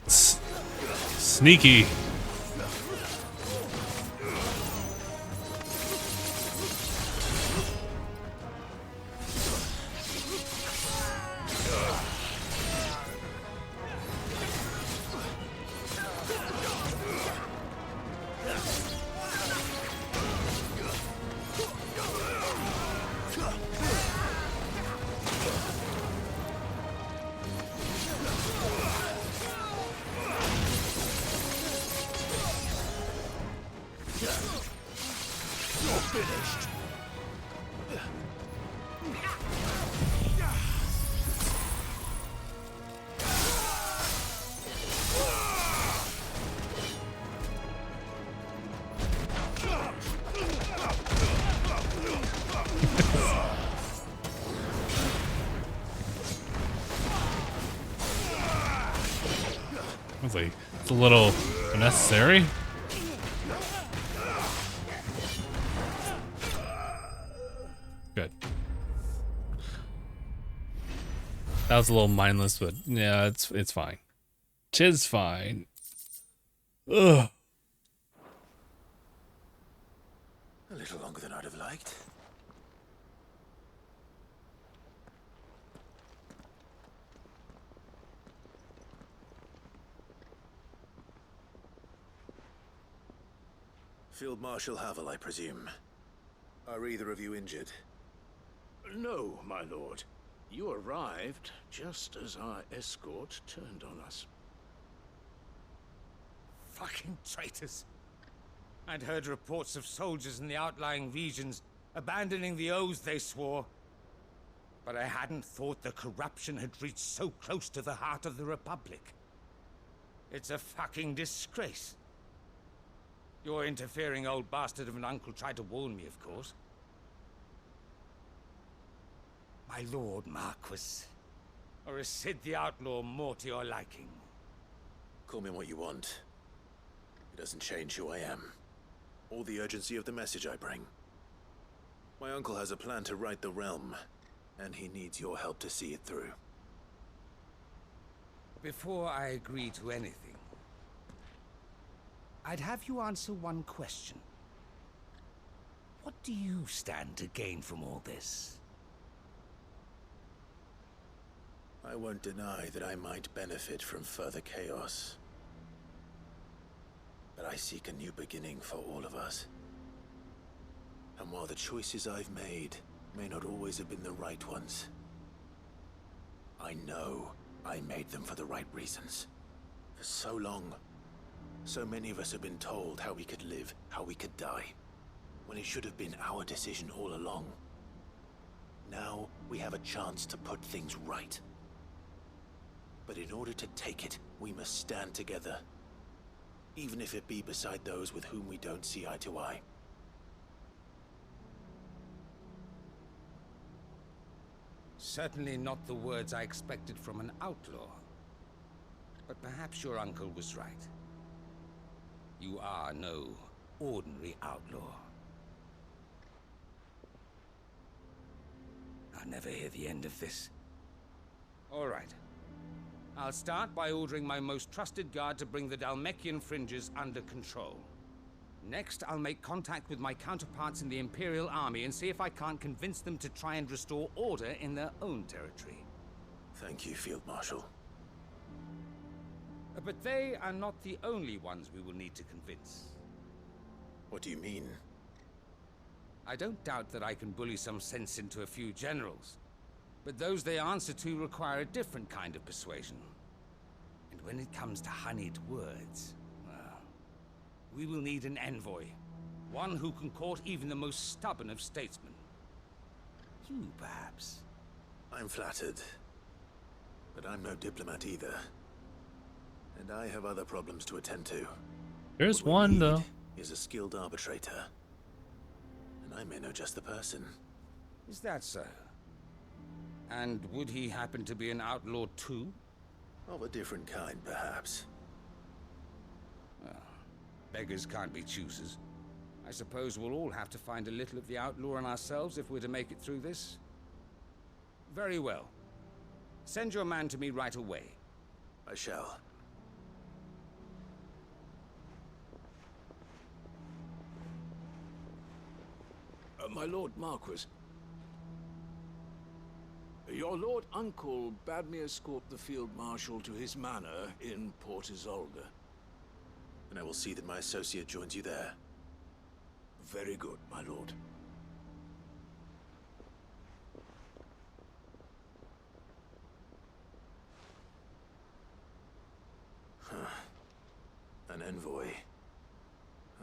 Sneaky. It's a little unnecessary. Good. That was a little mindless, but yeah, it's fine. Tis fine. Ugh. A little longer than I'd have liked. Field Marshal Havel, I presume. Are either of you injured? No, my lord. You arrived just as our escort turned on us. Fucking traitors. I'd heard reports of soldiers in the outlying regions abandoning the oaths they swore. But I hadn't thought the corruption had reached so close to the heart of the Republic. It's a fucking disgrace. Your interfering old bastard of an uncle tried to warn me, of course. My lord Marquis. Or is Sid the Outlaw more to your liking? Call me what you want. It doesn't change who I am, or the urgency of the message I bring. My uncle has a plan to right the realm, and he needs your help to see it through. Before I agree to anything, I'd have you answer one question. What do you stand to gain from all this? I won't deny that I might benefit from further chaos. but I seek a new beginning for all of us. And while the choices I've made may not always have been the right ones, I know I made them for the right reasons. For so long, so many of us have been told how we could live, how we could die, when it should have been our decision all along. Now we have a chance to put things right. But in order to take it, we must stand together, even if it be beside those with whom we don't see eye to eye. Certainly not the words I expected from an outlaw. But perhaps your uncle was right. You are no ordinary outlaw. I'll never hear the end of this. All right. I'll start by ordering my most trusted guard to bring the Dhalmekian fringes under control. Next, I'll make contact with my counterparts in the Imperial Army and see if I can't convince them to try and restore order in their own territory. Thank you, Field Marshal. But they are not the only ones we will need to convince. What do you mean? I don't doubt that I can bully some sense into a few generals, but those they answer to require a different kind of persuasion. And when it comes to honeyed words, well, we will need an envoy. One who can court even the most stubborn of statesmen. You, perhaps? I'm flattered. But I'm no diplomat either. And I have other problems to attend to. There's one, though. Is a skilled arbitrator. And I may know just the person. Is that so? And would he happen to be an outlaw too? Of a different kind, perhaps. Well, beggars can't be choosers. I suppose we'll all have to find a little of the outlaw in ourselves if we're to make it through this. Very well. Send your man to me right away. I shall. My Lord Marquis. Your Lord Uncle bade me escort the Field Marshal to his manor in Port Isolde. And I will see that my associate joins you there. Very good, my lord. An envoy.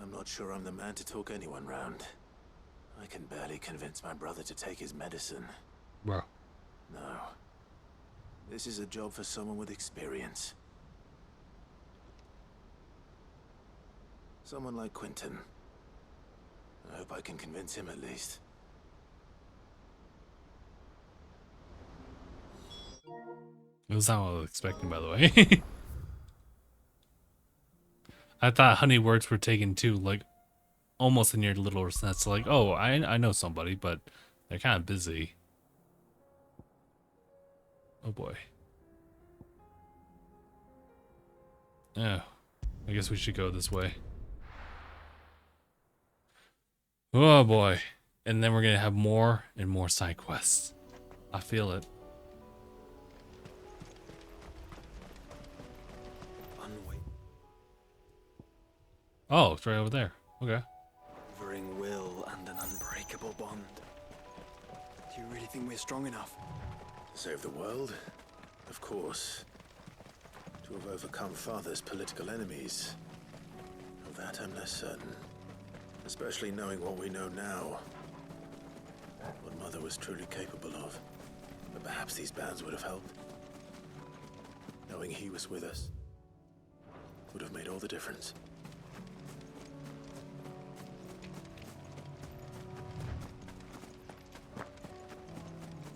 I'm not sure I'm the man to talk anyone round. I can barely convince my brother to take his medicine. Bro. No. This is a job for someone with experience. Someone like Quentin. I hope I can convince him at least. It was not what I was expecting, by the way. I thought honey words were taken too, like, almost in your little sense. Like, oh, I know somebody, but they're kind of busy. Oh boy. Oh, I guess we should go this way. Oh boy. And then we're gonna have more and more side quests. I feel it. Oh, it's right over there. Okay. Unwavering will and an unbreakable bond. Do you really think we're strong enough? To save the world? Of course. To have overcome Father's political enemies? Of that I'm less certain. Especially knowing what we know now. What Mother was truly capable of. But perhaps these bands would have helped. Knowing he was with us would have made all the difference.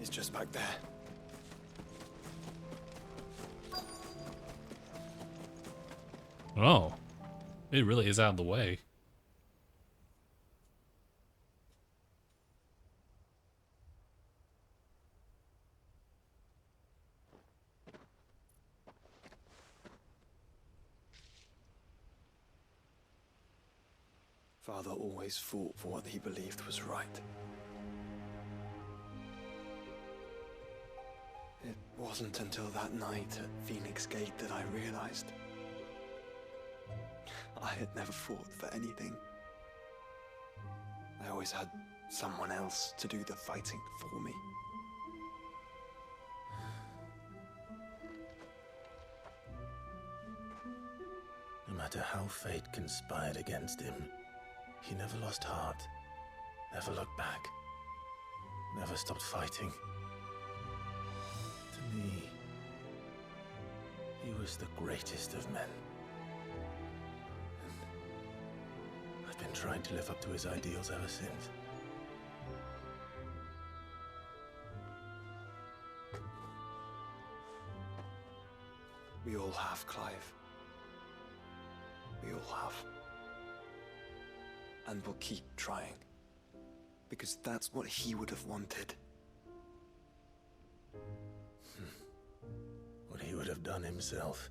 It's just back there. Oh. It really is out of the way. Father always fought for what he believed was right. It wasn't until that night at Phoenix Gate that I realized I had never fought for anything. I always had someone else to do the fighting for me. No matter how fate conspired against him, he never lost heart, never looked back, never stopped fighting. To me, he was the greatest of men. And I've been trying to live up to his ideals ever since. We all have, Clive. We all have. And we'll keep trying. Because that's what he would have wanted. What he would have done himself.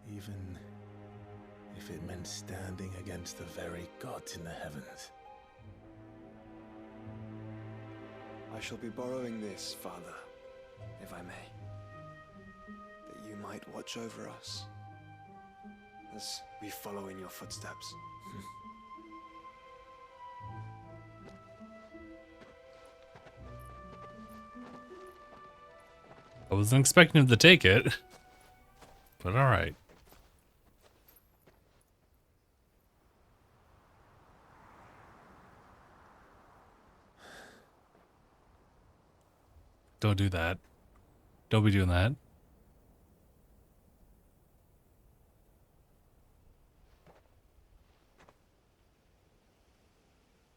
Even if it meant standing against the very gods in the heavens. I shall be borrowing this, Father, if I may. That you might watch over us as we follow in your footsteps. I wasn't expecting him to take it, but all right. Don't do that. Don't be doing that.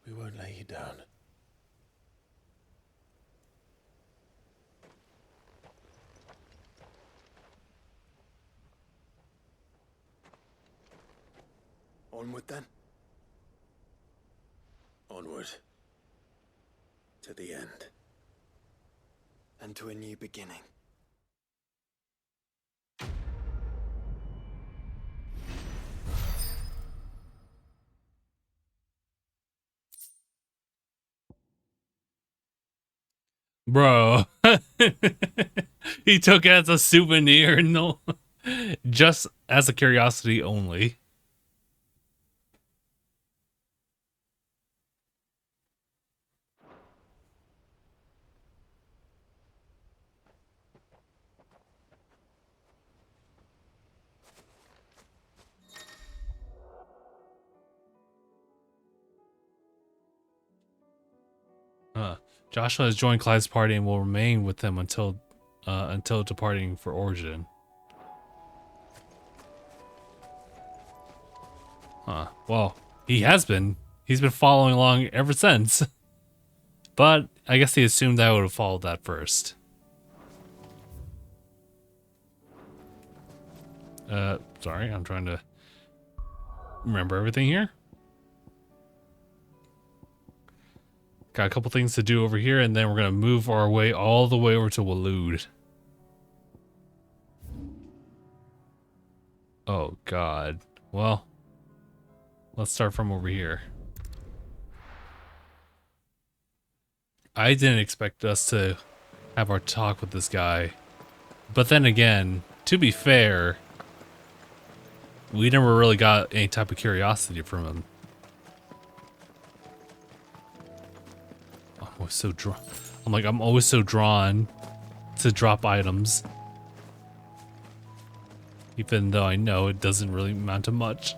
We won't lay you down. Onward then. Onward. To the end. And to a new beginning. Bro. He took it as a souvenir, no. Just as a curiosity only. Joshua has joined Clive's party and will remain with them until departing for Origin. Well, he has been. He's been following along ever since. But I guess he assumed I would have followed that first. Sorry, I'm trying to remember everything here. Got a couple things to do over here, and then we're going to move our way all the way over to Waloed. Oh, God. Well, let's start from over here. I didn't expect us to have our talk with this guy. But then again, to be fair, we never really got any type of curiosity from him. I'm always so drawn to drop items. Even though I know it doesn't really amount to much.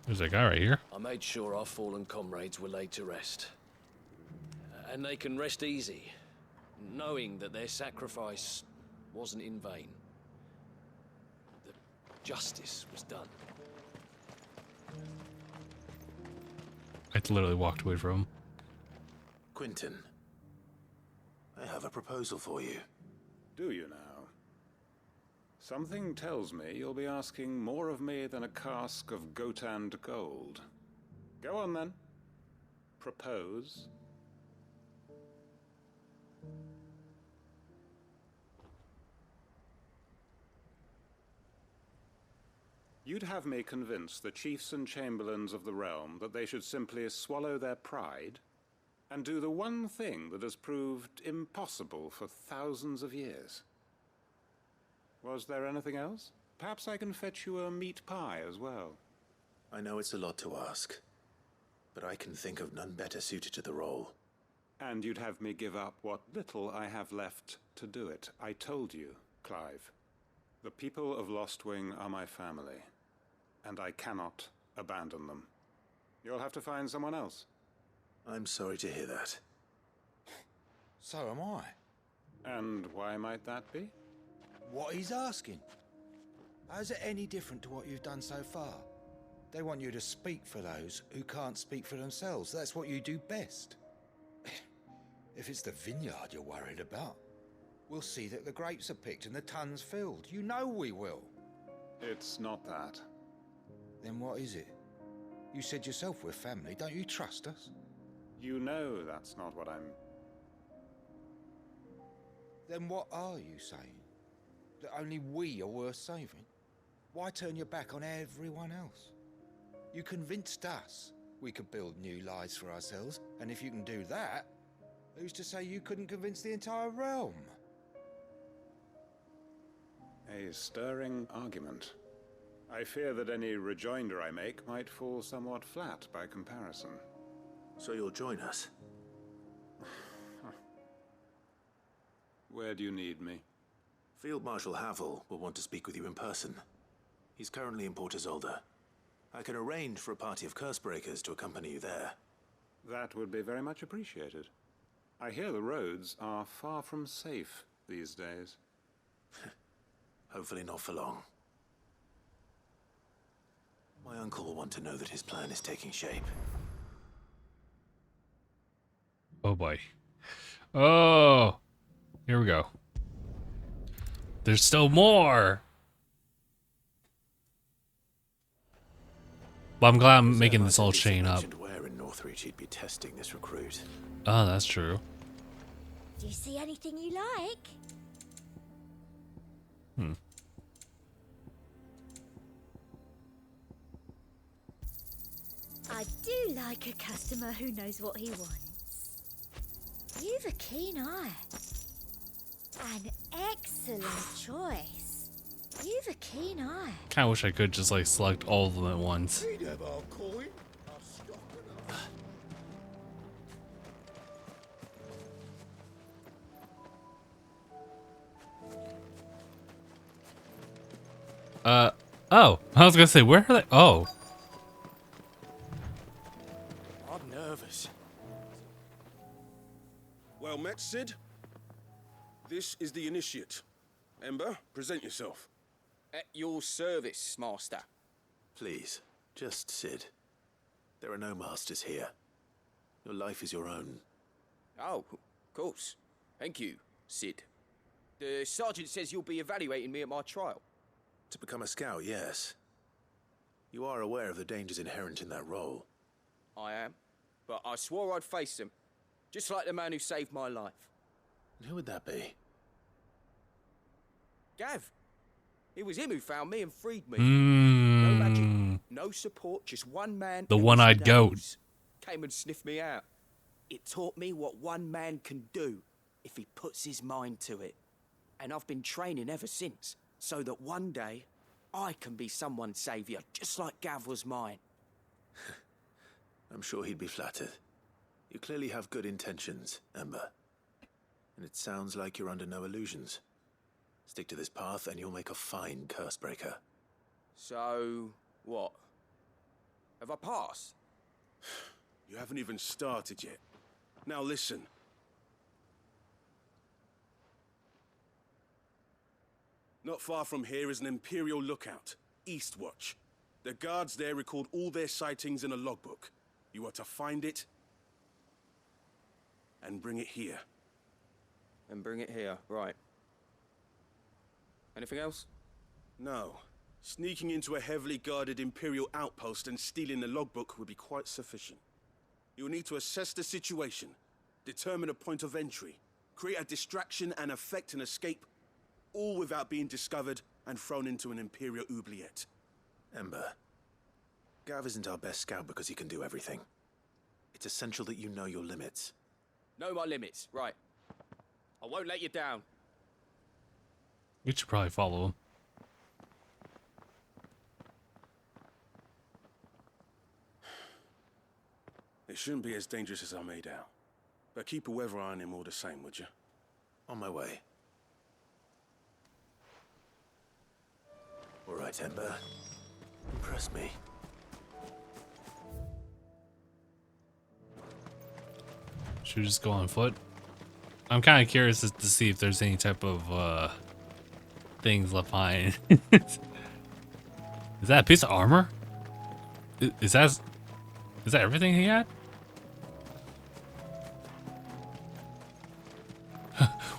There's a guy right here. I made sure our fallen comrades were laid to rest. And they can rest easy, knowing that their sacrifice wasn't in vain. That justice was done. I literally walked away from him. Quentin, I have a proposal for you. Do you now? Something tells me you'll be asking more of me than a cask of Gotand gold. Go on then. Propose. You'd have me convince the chiefs and chamberlains of the realm that they should simply swallow their pride and do the one thing that has proved impossible for thousands of years. Was there anything else? Perhaps I can fetch you a meat pie as well. I know it's a lot to ask, but I can think of none better suited to the role. And you'd have me give up what little I have left to do it. I told you, Clive. The people of Lostwing are my family, and I cannot abandon them. You'll have to find someone else. I'm sorry to hear that. So am I. And why might that be? What he's asking. How's it any different to what you've done so far? They want you to speak for those who can't speak for themselves. That's what you do best. If it's the vineyard you're worried about, we'll see that the grapes are picked and the tons filled. You know we will. It's not that. Then what is it? You said yourself we're family. Don't you trust us? You know that's not what I'm... Then what are you saying? That only we are worth saving? Why turn your back on everyone else? You convinced us we could build new lives for ourselves, and if you can do that, who's to say you couldn't convince the entire realm? A stirring argument. I fear that any rejoinder I make might fall somewhat flat by comparison. So you'll join us? Where do you need me? Field Marshal Havel will want to speak with you in person. He's currently in Port Isolde. I can arrange for a party of Cursebreakers to accompany you there. That would be very much appreciated. I hear the roads are far from safe these days. Hopefully not for long. My uncle will want to know that his plan is taking shape. Oh boy. Oh! Here we go. There's still more! But I'm glad I'm making this all chain up. Where in Northreach he'd be testing this recruit. Oh, that's true. Do you see anything you like? Hmm. I do like a customer who knows what he wants. You've a keen eye. An excellent choice. You've a keen eye. Kinda wish I could just like select all of them at once. Oh, I was gonna say, where are they? Oh. I'm nervous. Well met, Sid. This is the initiate. Ember, present yourself. At your service, Master. Please, just Sid. There are no masters here. Your life is your own. Oh, of course. Thank you, Sid. The sergeant says you'll be evaluating me at my trial. To become a scout, yes. You are aware of the dangers inherent in that role. I am. But I swore I'd face them. Just like the man who saved my life. And who would that be? Gav. It was him who found me and freed me. Mm. No magic, no support, just one man. The one-eyed goat. Came and sniffed me out. It taught me what one man can do if he puts his mind to it. And I've been training ever since, so that one day I can be someone's saviour, just like Gav was mine. I'm sure he'd be flattered. You clearly have good intentions, Ember. And it sounds like you're under no illusions. Stick to this path and you'll make a fine Cursebreaker. So, what? Have I passed? You haven't even started yet. Now listen. Not far from here is an Imperial lookout, Eastwatch. The guards there record all their sightings in a logbook. You are to find it and bring it here. And bring it here, right. Anything else? No. Sneaking into a heavily guarded Imperial outpost and stealing the logbook would be quite sufficient. You'll need to assess the situation, determine a point of entry, create a distraction and effect an escape, all without being discovered and thrown into an Imperial oubliette. Ember, Gav isn't our best scout because he can do everything. It's essential that you know your limits. Know my limits, right. I won't let you down. You should probably follow him. It shouldn't be as dangerous as I made out. But keep a weather eye on him all the same, would you? On my way. All right, Ember. Impress me. Should we just go on foot? I'm kind of curious to see if there's any type of things left behind. Is that a piece of armor? Is that everything he had?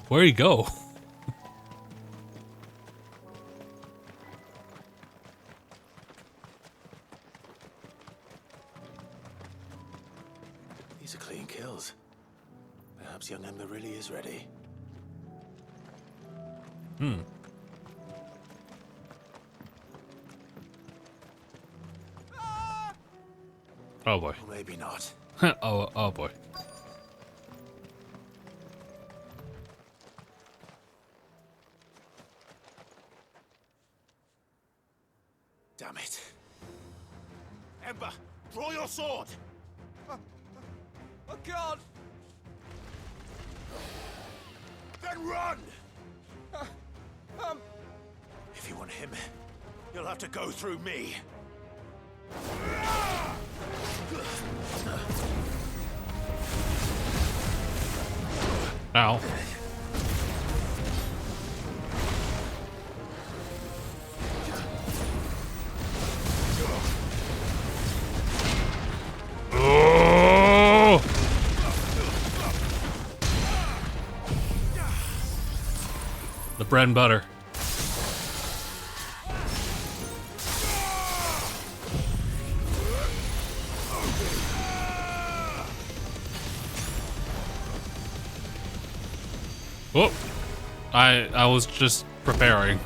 Where'd he go? These are clean kills. Perhaps young Ember really is ready. Oh boy. Or maybe not. oh boy. Damn it. Ember, draw your sword! I can't! Then run! If you want him, you'll have to go through me. Ow. Oh! The bread and butter. Whoop. I was just preparing.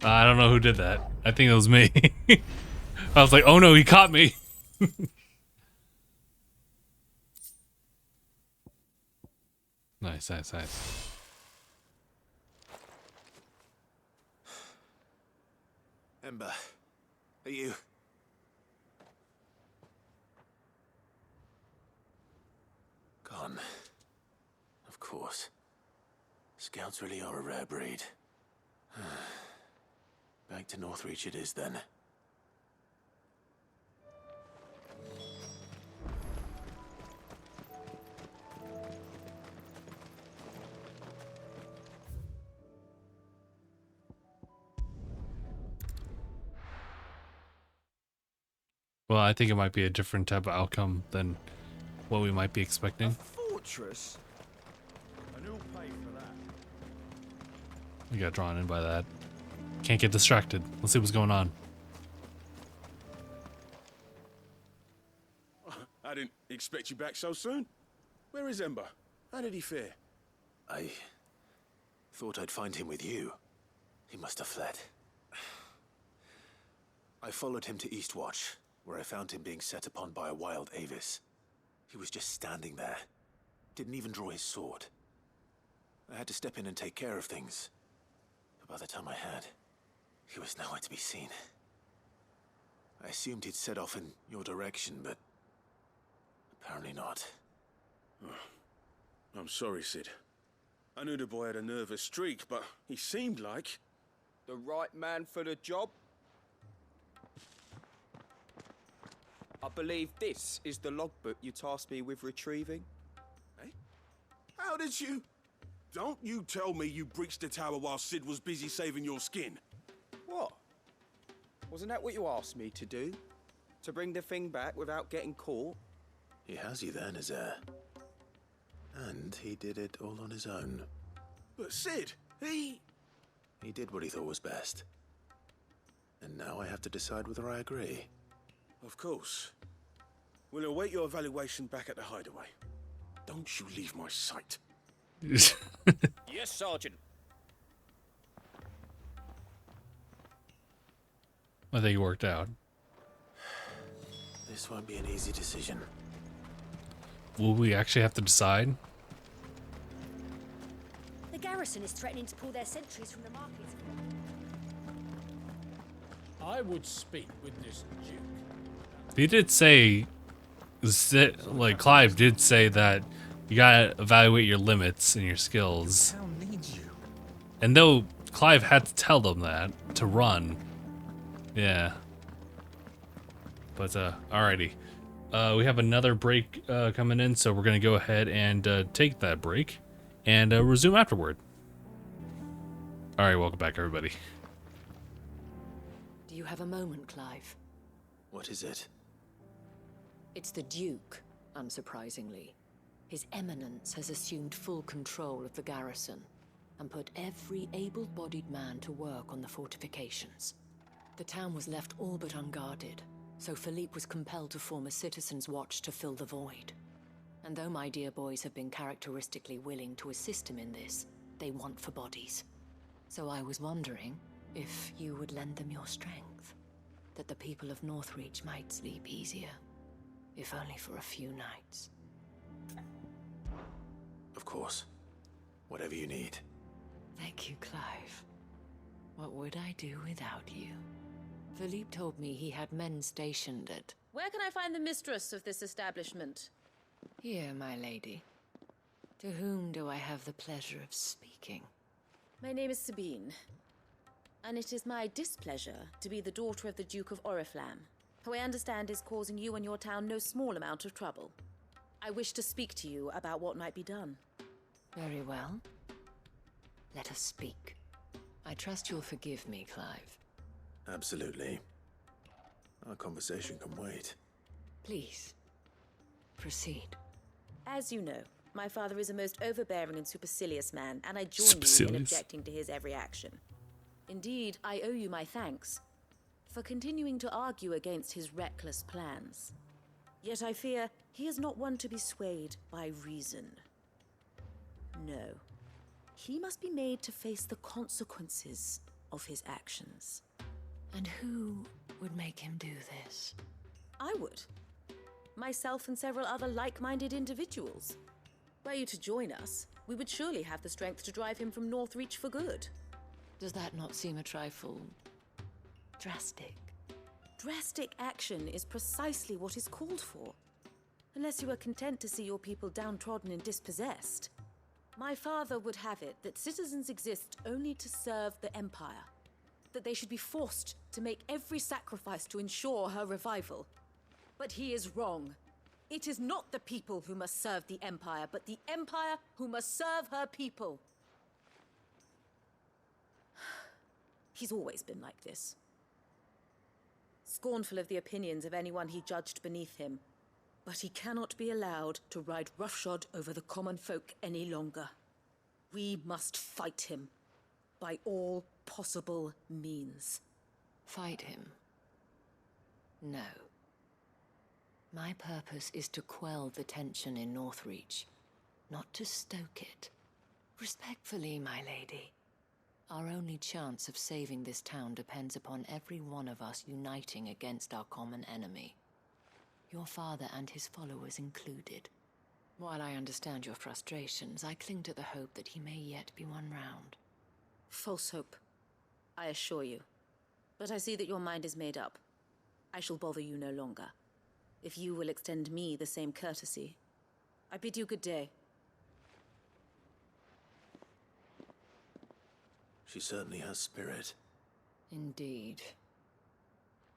I don't know who did that. I think it was me. I was like, oh no, he caught me. Nice. Ember, are you... Gone. Of course. Scouts really are a rare breed. Back to Northreach it is then. Well, I think it might be a different type of outcome than what we might be expecting. Fortress? And who'll pay for that? We got drawn in by that. Can't get distracted. Let's see what's going on. I didn't expect you back so soon. Where is Ember? How did he fare? I thought I'd find him with you. He must have fled. I followed him to Eastwatch, where I found him being set upon by a wild Avis. He was just standing there. Didn't even draw his sword. I had to step in and take care of things. But by the time I had, he was nowhere to be seen. I assumed he'd set off in your direction, but apparently not. I'm sorry, Sid. I knew the boy had a nervous streak, but he seemed like... The right man for the job? I believe this is the logbook you tasked me with retrieving. How did you... Don't you tell me you breached the tower while Sid was busy saving your skin. What? Wasn't that what you asked me to do? To bring the thing back without getting caught? He has you there, Nazaire. And he did it all on his own. But Sid, he did what he thought was best. And now I have to decide whether I agree. Of course. We'll await your evaluation back at the hideaway. Don't you leave my sight. Yes, Sergeant. I think it worked out. This won't be an easy decision. Will we actually have to decide? The garrison is threatening to pull their sentries from the market. I would speak with this Duke. He did say, like Clive did say that you gotta evaluate your limits and your skills. The town needs you. And though Clive had to tell them that to run, yeah. But alrighty, we have another break coming in, so we're gonna go ahead and take that break and resume afterward. All right, welcome back, everybody. Do you have a moment, Clive? What is it? It's the Duke, unsurprisingly. His Eminence has assumed full control of the garrison and put every able-bodied man to work on the fortifications. The town was left all but unguarded, so Philippe was compelled to form a citizens' watch to fill the void. And though my dear boys have been characteristically willing to assist him in this, they want for bodies. So I was wondering if you would lend them your strength, that the people of Northreach might sleep easier, if only for a few nights. Of course. Whatever you need. Thank you, Clive. What would I do without you? Philippe told me he had men stationed at... Where can I find the mistress of this establishment? Here, my lady. To whom do I have the pleasure of speaking? My name is Sabine, and it is my displeasure to be the daughter of the Duke of Oriflamme, who I understand is causing you and your town no small amount of trouble. I wish to speak to you about what might be done. Very well. Let us speak. I trust you'll forgive me, Clive. Absolutely. Our conversation can wait. Please, proceed. As you know, my father is a most overbearing and supercilious man, and I join you in objecting to his every action. Indeed, I owe you my thanks for continuing to argue against his reckless plans. Yet I fear he is not one to be swayed by reason. No. He must be made to face the consequences of his actions. And who would make him do this? I would. Myself and several other like-minded individuals. Were you to join us, we would surely have the strength to drive him from Northreach for good. Does that not seem a trifle... drastic? Drastic action is precisely what is called for. Unless you are content to see your people downtrodden and dispossessed. My father would have it that citizens exist only to serve the Empire. That they should be forced to make every sacrifice to ensure her revival. But he is wrong. It is not the people who must serve the Empire, but the Empire who must serve her people. He's always been like this. Scornful of the opinions of anyone he judged beneath him. But he cannot be allowed to ride roughshod over the common folk any longer. We must fight him by all possible means. Fight him? No. My purpose is to quell the tension in Northreach, not to stoke it. Respectfully, my lady. Our only chance of saving this town depends upon every one of us uniting against our common enemy. Your father and his followers included. While I understand your frustrations, I cling to the hope that he may yet be won round. False hope, I assure you. But I see that your mind is made up. I shall bother you no longer. If you will extend me the same courtesy, I bid you good day. She certainly has spirit. Indeed.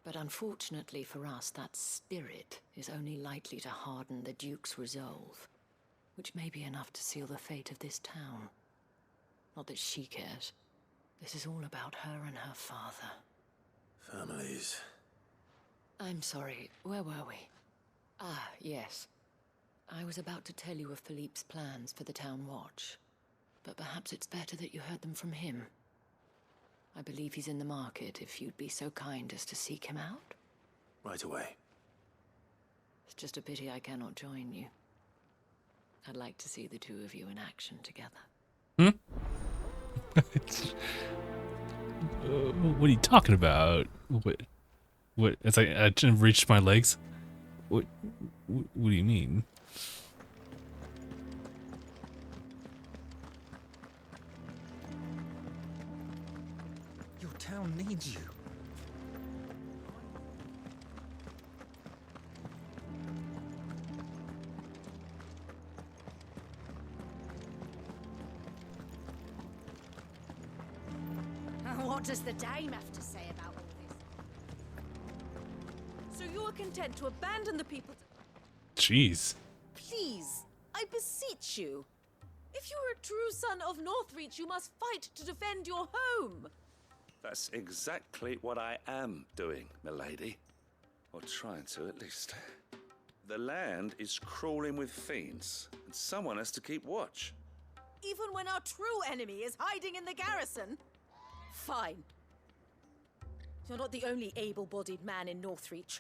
But unfortunately for us, that spirit is only likely to harden the Duke's resolve, which may be enough to seal the fate of this town. Not that she cares. This is all about her and her father. Families. I'm sorry, where were we? Ah, yes. I was about to tell you of Philippe's plans for the town watch. But perhaps it's better that you heard them from him. I believe he's in the market, if you'd be so kind as to seek him out. Right away. It's just a pity I cannot join you. I'd like to see the two of you in action together. What are you talking about? What? As I reached my legs. What do you mean? Your town needs you. What does the dame have to say about all this? So you are content to abandon the people Jeez. Please, I beseech you. If you are a true son of Northreach, you must fight to defend your home. That's exactly what I am doing, milady. Or trying to, at least. The land is crawling with fiends, and someone has to keep watch. Even when our true enemy is hiding in the garrison? Fine. You're not the only able-bodied man in Northreach.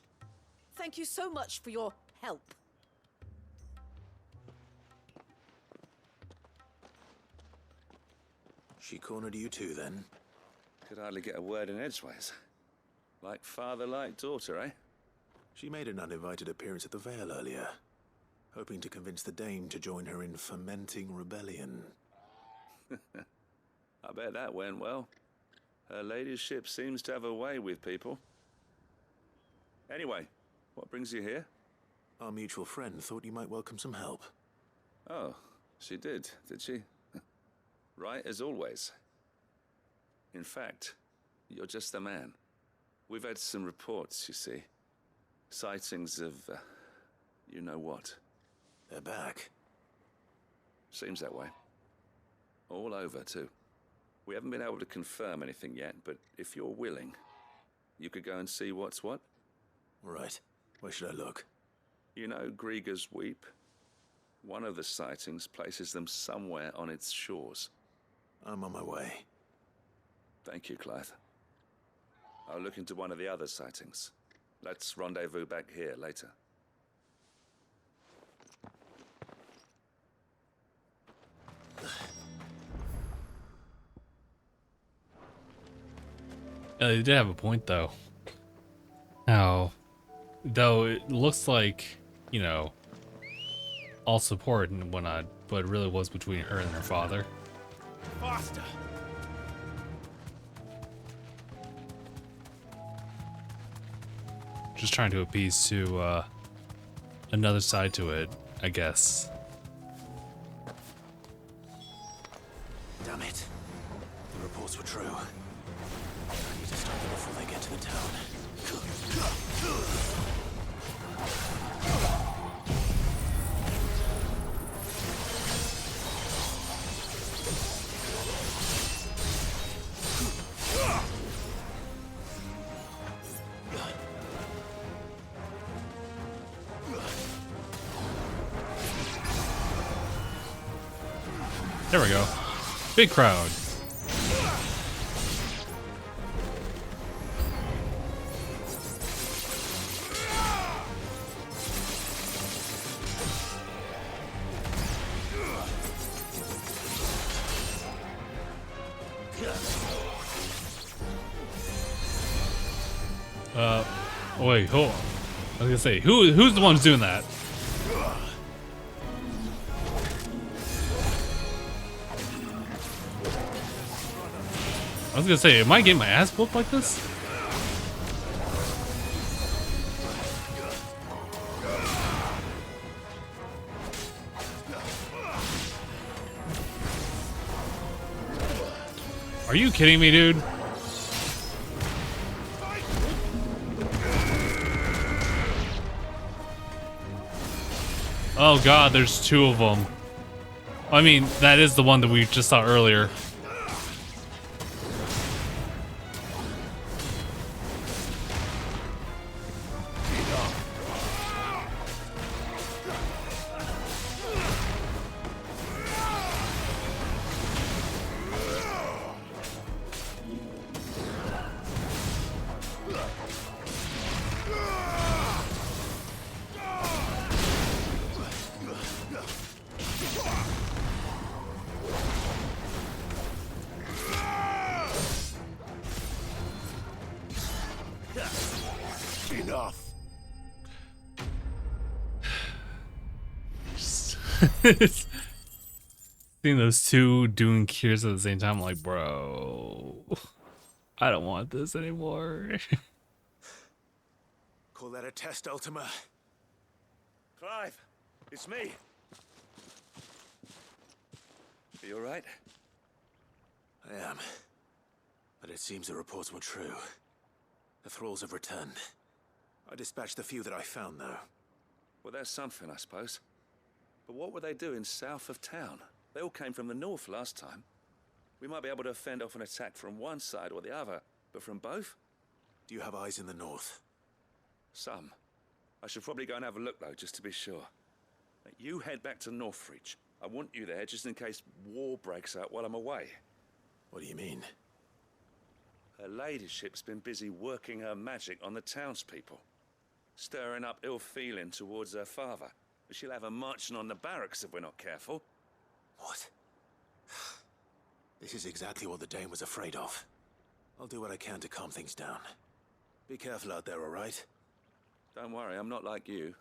Thank you so much for your help. She cornered you too, then? Could hardly get a word in edgeways. Like father, like daughter, eh? She made an uninvited appearance at the Vale earlier, hoping to convince the Dame to join her in fomenting rebellion. I bet that went well. Her ladyship seems to have a way with people. Anyway, what brings you here? Our mutual friend thought you might welcome some help. Oh, she did she? Right as always. In fact, you're just the man. We've had some reports, you see. Sightings of, you know what. They're back. Seems that way. All over, too. We haven't been able to confirm anything yet, but if you're willing, you could go and see what's what. Right. Where should I look? You know Grieger's Weep? One of the sightings places them somewhere on its shores. I'm on my way. Thank you, Clive. I'll look into one of the other sightings. Let's rendezvous back here later. They did have a point, though. How, though it looks like, you know, all support and whatnot, but it really was between her and her father. Faster! Just trying to appease to another side to it, I guess. Damn it. The reports were true. I need to stop them before they get to the town. There we go. Big crowd. Wait, hold on. I was gonna say, who's the one who's doing that? I was gonna say, am I getting my ass whooped like this? Are you kidding me, dude? Oh god, there's two of them. I mean, that is the one that we just saw earlier. enough. Seeing those two doing cures at the same time, I'm like, bro, I don't want this anymore. Call that a test, Ultima? Clive, it's me. Are you alright? I am. But it seems the reports were true. The thralls have returned. I dispatched the few that I found, though. Well, that's something, I suppose. But what were they doing south of town? They all came from the north last time. We might be able to fend off an attack from one side or the other, but from both? Do you have eyes in the north? Some. I should probably go and have a look, though, just to be sure. You head back to Northreach. I want you there just in case war breaks out while I'm away. What do you mean? Her ladyship's been busy working her magic on the townspeople, stirring up ill feeling towards her father. She'll have her marching on the barracks if we're not careful. What? This is exactly what the Dane was afraid of. I'll do what I can to calm things down. Be careful out there, all right? Don't worry, I'm not like you.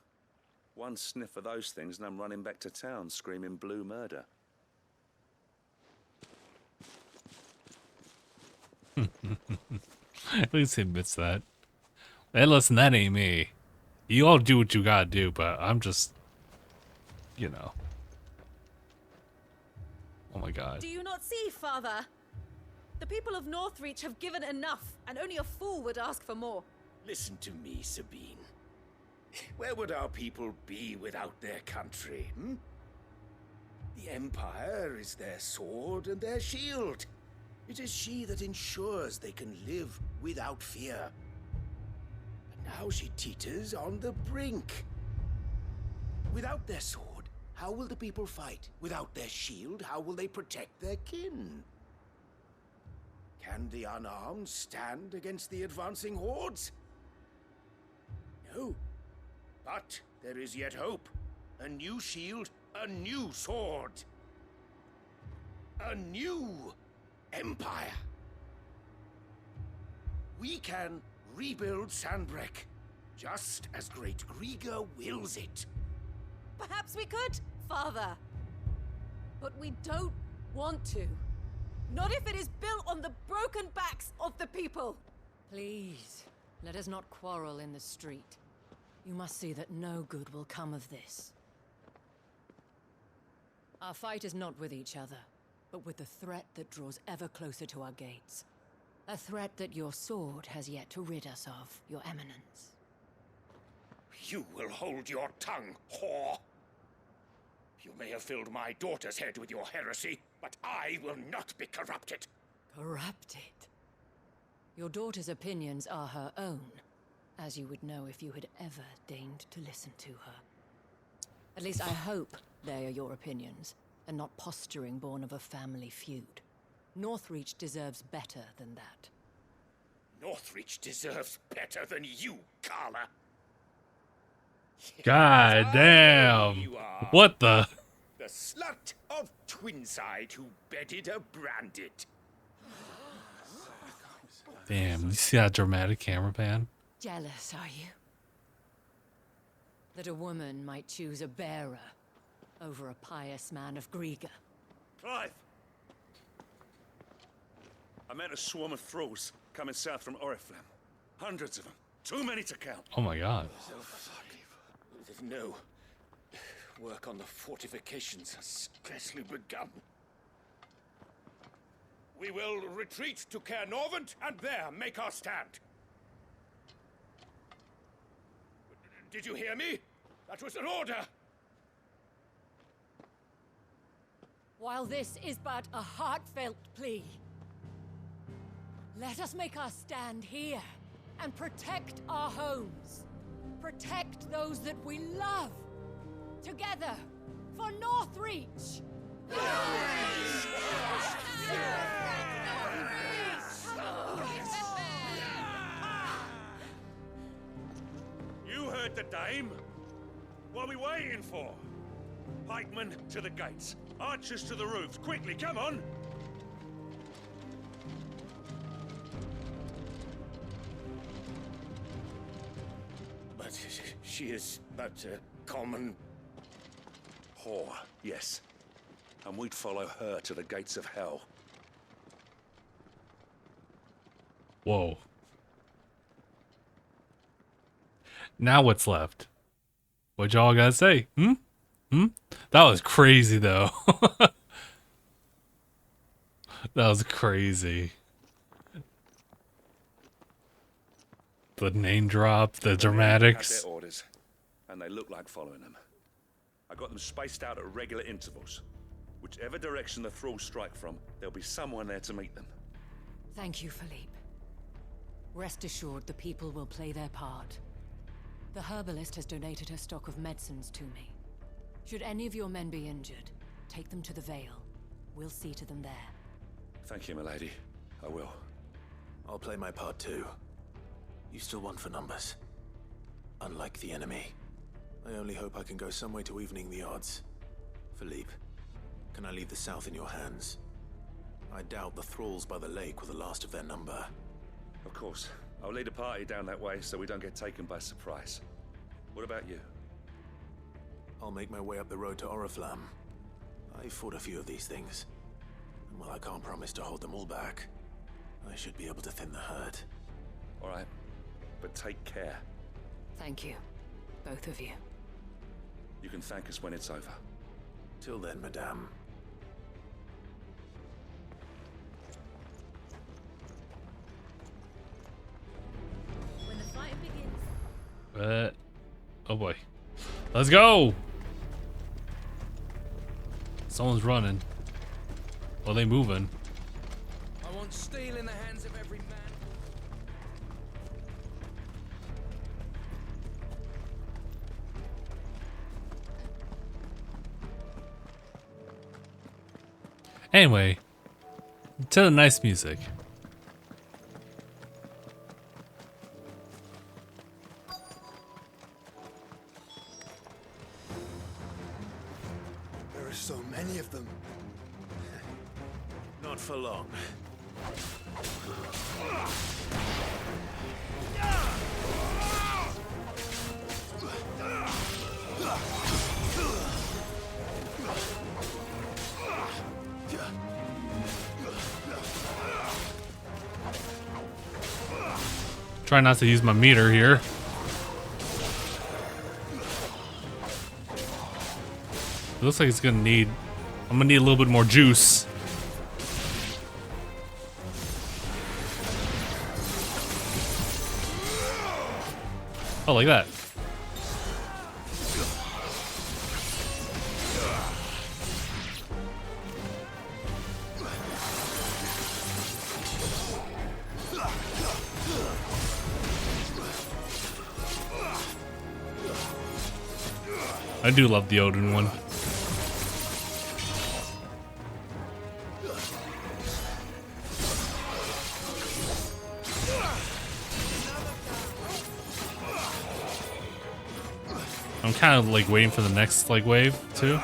One sniff of those things and I'm running back to town screaming blue murder. At least he admits that. Hey, listen, that ain't me. You all do what you gotta do, but I'm just, you know. Oh my god. Do you not see, Father? The people of Northreach have given enough, and only a fool would ask for more. Listen to me, Sabine. Where would our people be without their country, hmm? The Empire is their sword and their shield. It is she that ensures they can live without fear. But now she teeters on the brink. Without their sword, how will the people fight? Without their shield, how will they protect their kin? Can the unarmed stand against the advancing hordes? No. But there is yet hope. A new shield, a new sword. A new empire. We can rebuild Sandbreck, just as great Grieger wills it. Perhaps we could, Father. But we don't want to. Not if it is built on the broken backs of the people. Please, let us not quarrel in the street. You must see that no good will come of this. Our fight is not with each other, but with the threat that draws ever closer to our gates. A threat that your sword has yet to rid us of, Your Eminence. You will hold your tongue, whore. You may have filled my daughter's head with your heresy, but I will not be corrupted. Corrupted? Your daughter's opinions are her own, as you would know if you had ever deigned to listen to her. At least I hope they are your opinions, and not posturing born of a family feud. Northreach deserves better than that. Northreach deserves better than you, Carla. God damn. What the? The slut of Twinside who bedded a Branded. Damn, you see that dramatic camera pan? Jealous, are you? That a woman might choose a bearer over a pious man of Grieger. Clive! I met a swarm of thralls coming south from Oriflamme. Hundreds of them. Too many to count. Oh my god. No. Work on the fortifications has scarcely begun. We will retreat to Caer Norvent and there make our stand. Did you hear me? That was an order. While this is but a heartfelt plea, let us make our stand here and protect our homes. Protect those that we love. Together, for Northreach! You heard the dame. What are we waiting for? Pikemen to the gates. Archers to the roofs. Quickly, come on! She is but a common... Whore, yes. And we'd follow her to the gates of hell. Whoa. Now what's left? What y'all gotta say? That was crazy though. That was crazy. The name drop, the dramatics. Had their orders, and they look like following them. I got them spaced out at regular intervals. Whichever direction the thralls strike from, there'll be someone there to meet them. Thank you, Philippe. Rest assured the people will play their part. The herbalist has donated her stock of medicines to me. Should any of your men be injured, take them to the Vale. We'll see to them there. Thank you, milady. I will. I'll play my part too. You still want for numbers. Unlike the enemy. I only hope I can go some way to evening the odds. Philippe, can I leave the south in your hands? I doubt the thralls by the lake were the last of their number. Of course. I'll lead a party down that way so we don't get taken by surprise. What about you? I'll make my way up the road to Oriflamme. I fought a few of these things. And while I can't promise to hold them all back, I should be able to thin the herd. All right. But take care. Thank you. Both of you. You can thank us when it's over. Till then, madame. When the fighting begins. Oh boy. Let's go! Someone's running. Are they moving? I want steel in the hands of every man. Anyway, to the nice music. There are so many of them. Not for long. Try not to use my meter here. It looks like it's gonna need... I'm gonna need a little bit more juice. Oh, like that. I do love the Odin one. I'm kind of like waiting for the next like wave too.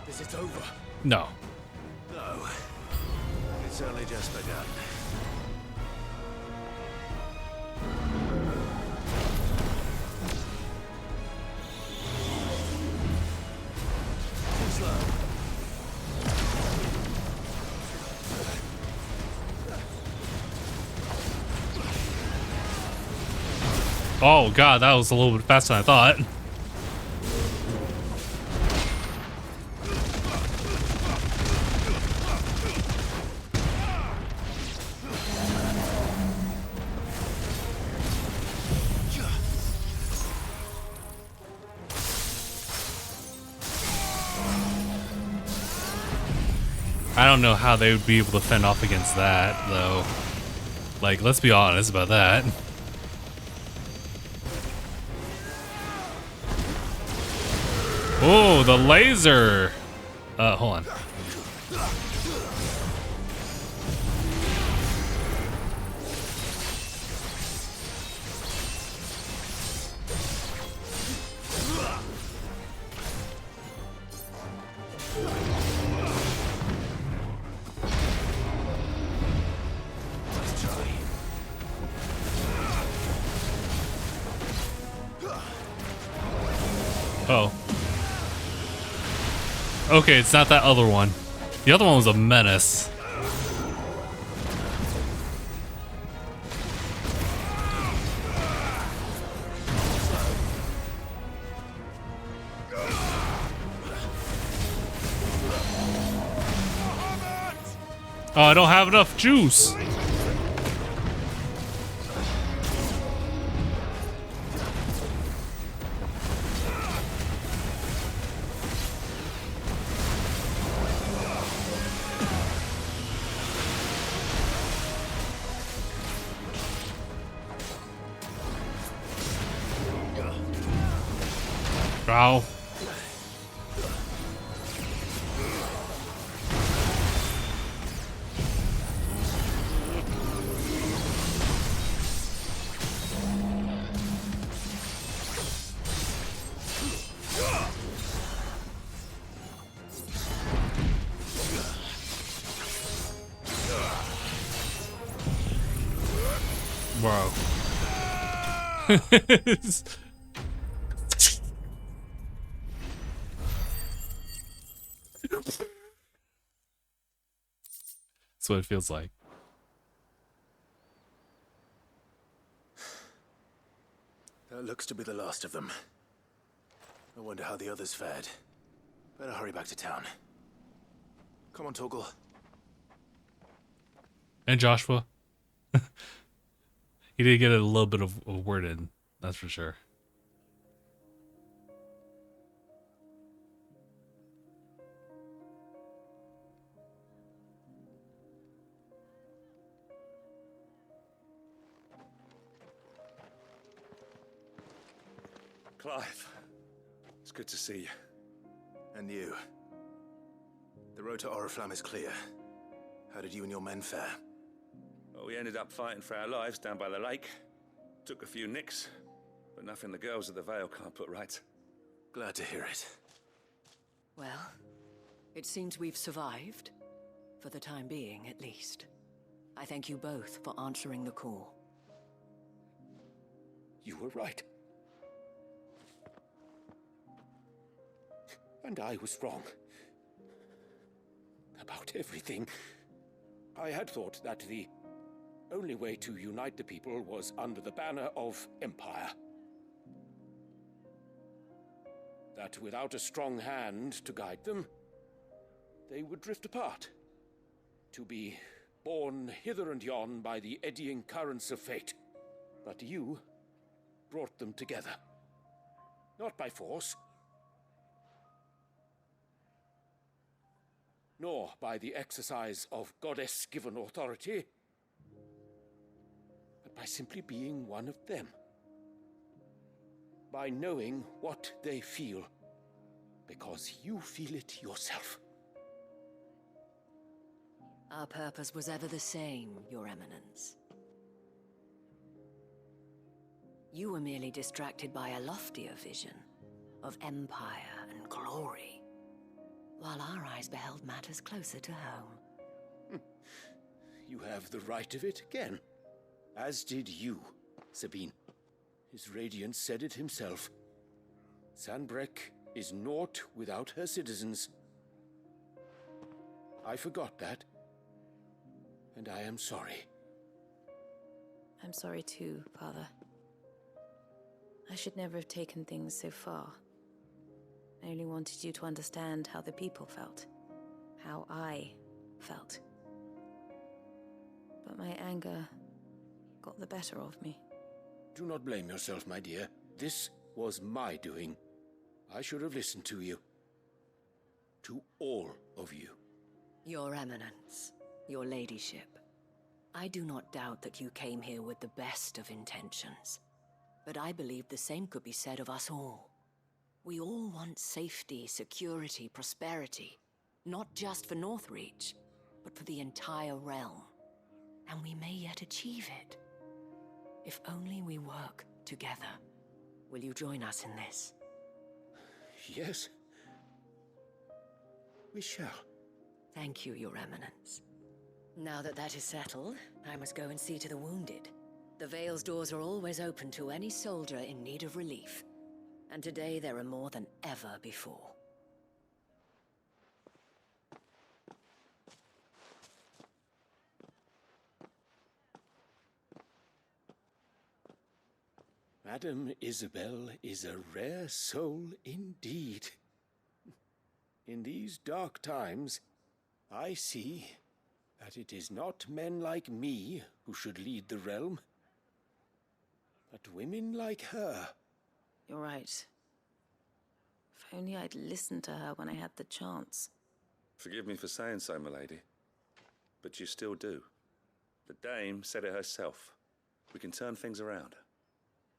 Is it over? No. No. It's only just begun. Oh god, that was a little bit faster than I thought. I don't know how they would be able to fend off against that, though. Like, let's be honest about that. Oh, the laser! Hold on. Oh. Okay, it's not that other one. The other one was a menace. Oh, I don't have enough juice. Ow. Wow. That's what it feels like. That looks to be the last of them. I wonder how the others fared. Better hurry back to town. Come on, Torgal. And Joshua. He did get a little bit of a word in, that's for sure. Clive, it's good to see you. And you. The road to Oriflamme is clear. How did you and your men fare? Well, we ended up fighting for our lives down by the lake. Took a few nicks, but nothing the girls of the Vale can't put right. Glad to hear it. Well, it seems we've survived. For the time being, at least. I thank you both for answering the call. You were right. And I was wrong. About everything. I had thought that the only way to unite the people was under the banner of Empire. That without a strong hand to guide them, they would drift apart. To be borne hither and yon by the eddying currents of fate. But you brought them together. Not by force, nor by the exercise of goddess-given authority, but by simply being one of them. By knowing what they feel, because you feel it yourself. Our purpose was ever the same, Your Eminence. You were merely distracted by a loftier vision of empire and glory, while our eyes beheld matters closer to home. You have the right of it again. As did you, Sabine. His Radiance said it himself. Sanbreque is naught without her citizens. I forgot that. And I am sorry. I'm sorry too, Father. I should never have taken things so far. I only wanted you to understand how the people felt. How I felt. But my anger got the better of me. Do not blame yourself, my dear. This was my doing. I should have listened to you. To all of you. Your Eminence, your Ladyship, I do not doubt that you came here with the best of intentions. But I believe the same could be said of us all. We all want safety, security, prosperity. Not just for Northreach, but for the entire realm. And we may yet achieve it. If only we work together. Will you join us in this? Yes. We shall. Thank you, Your Eminence. Now that that is settled, I must go and see to the wounded. The Vale's doors are always open to any soldier in need of relief. And today there are more than ever before. Madame Isabel is a rare soul indeed. In these dark times, I see that it is not men like me who should lead the realm, but women like her. You're right. If only I'd listened to her when I had the chance. Forgive me for saying so, milady, but you still do. The dame said it herself. We can turn things around.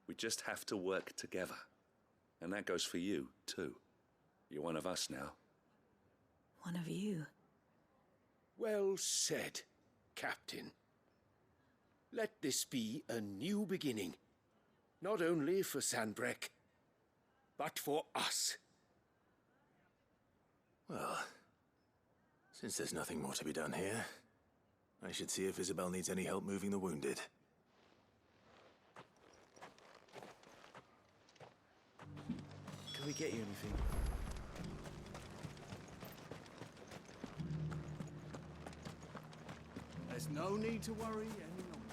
We just have to work together. And that goes for you, too. You're one of us now. One of you? Well said, Captain. Let this be a new beginning. Not only for Sanbreque, but for us. Well, since there's nothing more to be done here, I should see if Isabel needs any help moving the wounded. Can we get you anything? There's no need to worry any longer.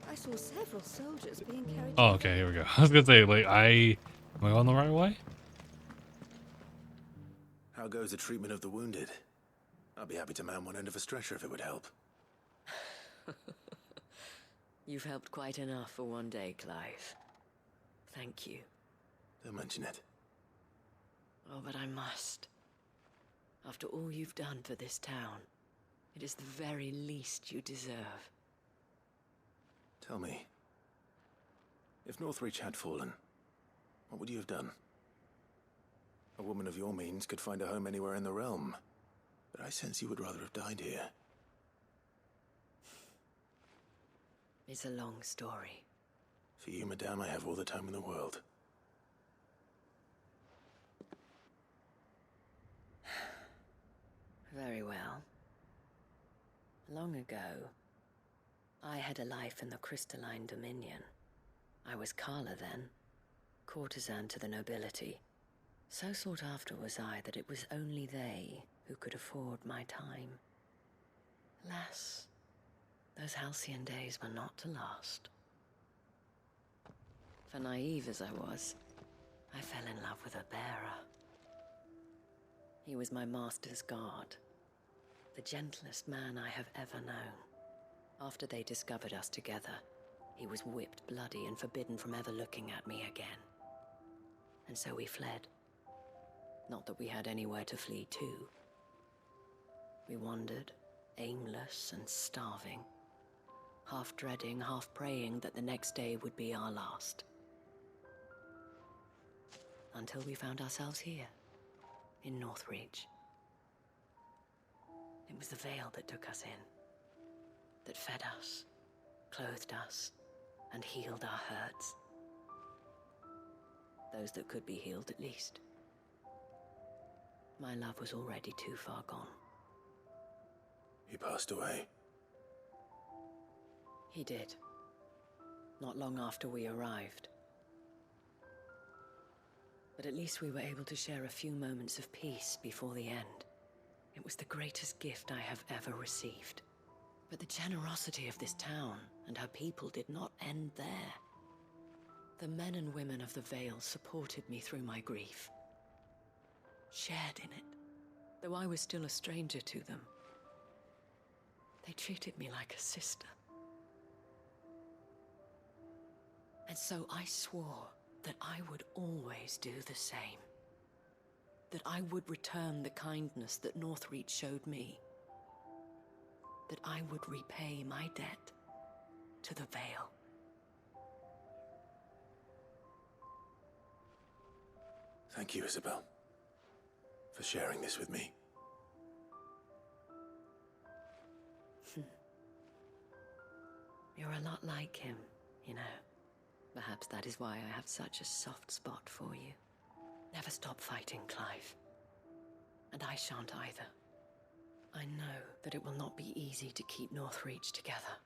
I saw several soldiers being carried. Oh, okay, here we go. I was gonna say, like, am I on the right way? How goes the treatment of the wounded? I'd be happy to man one end of a stretcher if it would help. You've helped quite enough for one day, Clive. Thank you. Don't mention it. Oh, but I must. After all you've done for this town, it is the very least you deserve. Tell me, if Northreach had fallen, what would you have done? A woman of your means could find a home anywhere in the realm, but I sense you would rather have died here. It's a long story. For you, madame, I have all the time in the world. Very well. Long ago, I had a life in the Crystalline Dominion. I was Carla then, courtesan to the nobility. So sought after was I that it was only they who could afford my time. Alas, those halcyon days were not to last. For naive as I was, I fell in love with a bearer. He was my master's guard, the gentlest man I have ever known. After they discovered us together, he was whipped bloody and forbidden from ever looking at me again. And so we fled. Not that we had anywhere to flee to. We wandered, aimless and starving, half dreading, half praying that the next day would be our last. Until we found ourselves here, in Northreach. It was the Vale that took us in, that fed us, clothed us, and healed our hurts. Those that could be healed, at least. My love was already too far gone. He passed away. He did. Not long after we arrived. But at least we were able to share a few moments of peace before the end. It was the greatest gift I have ever received. But the generosity of this town and her people did not end there. The men and women of the Vale supported me through my grief, shared in it, though I was still a stranger to them. They treated me like a sister. And so I swore that I would always do the same. That I would return the kindness that Northreach showed me. That I would repay my debt to the Vale. Thank you, Isabel, for sharing this with me. You're a lot like him, you know. Perhaps that is why I have such a soft spot for you. Never stop fighting, Clive. And I shan't either. I know that it will not be easy to keep Northreach together.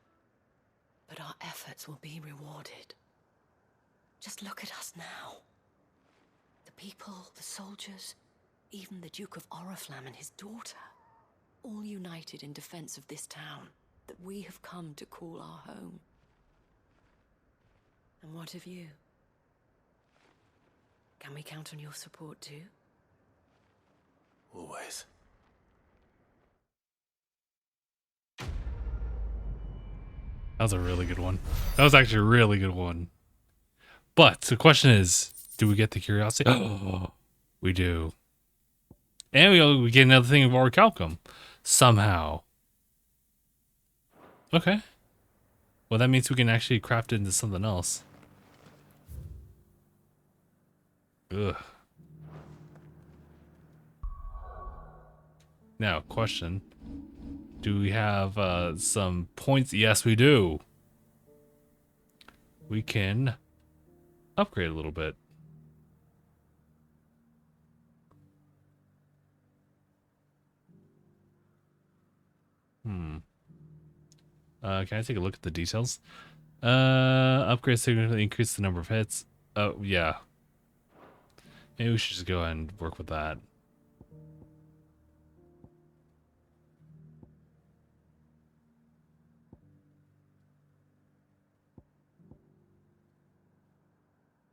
But our efforts will be rewarded. Just look at us now. The people, the soldiers, even the Duke of Oriflamme and his daughter, all united in defense of this town that we have come to call our home. And what of you? Can we count on your support too? Always. That was a really good one. That was actually a really good one. But the question is, do we get the curiosity? Oh, we do. And we get another thing of Orichalcum. Somehow. Okay. Well, that means we can actually craft it into something else. Ugh. Now, question. Do we have some points? Yes, we do. We can upgrade a little bit. Can I take a look at the details? Upgrade significantly increase the number of hits. Oh, yeah. Maybe we should just go ahead and work with that.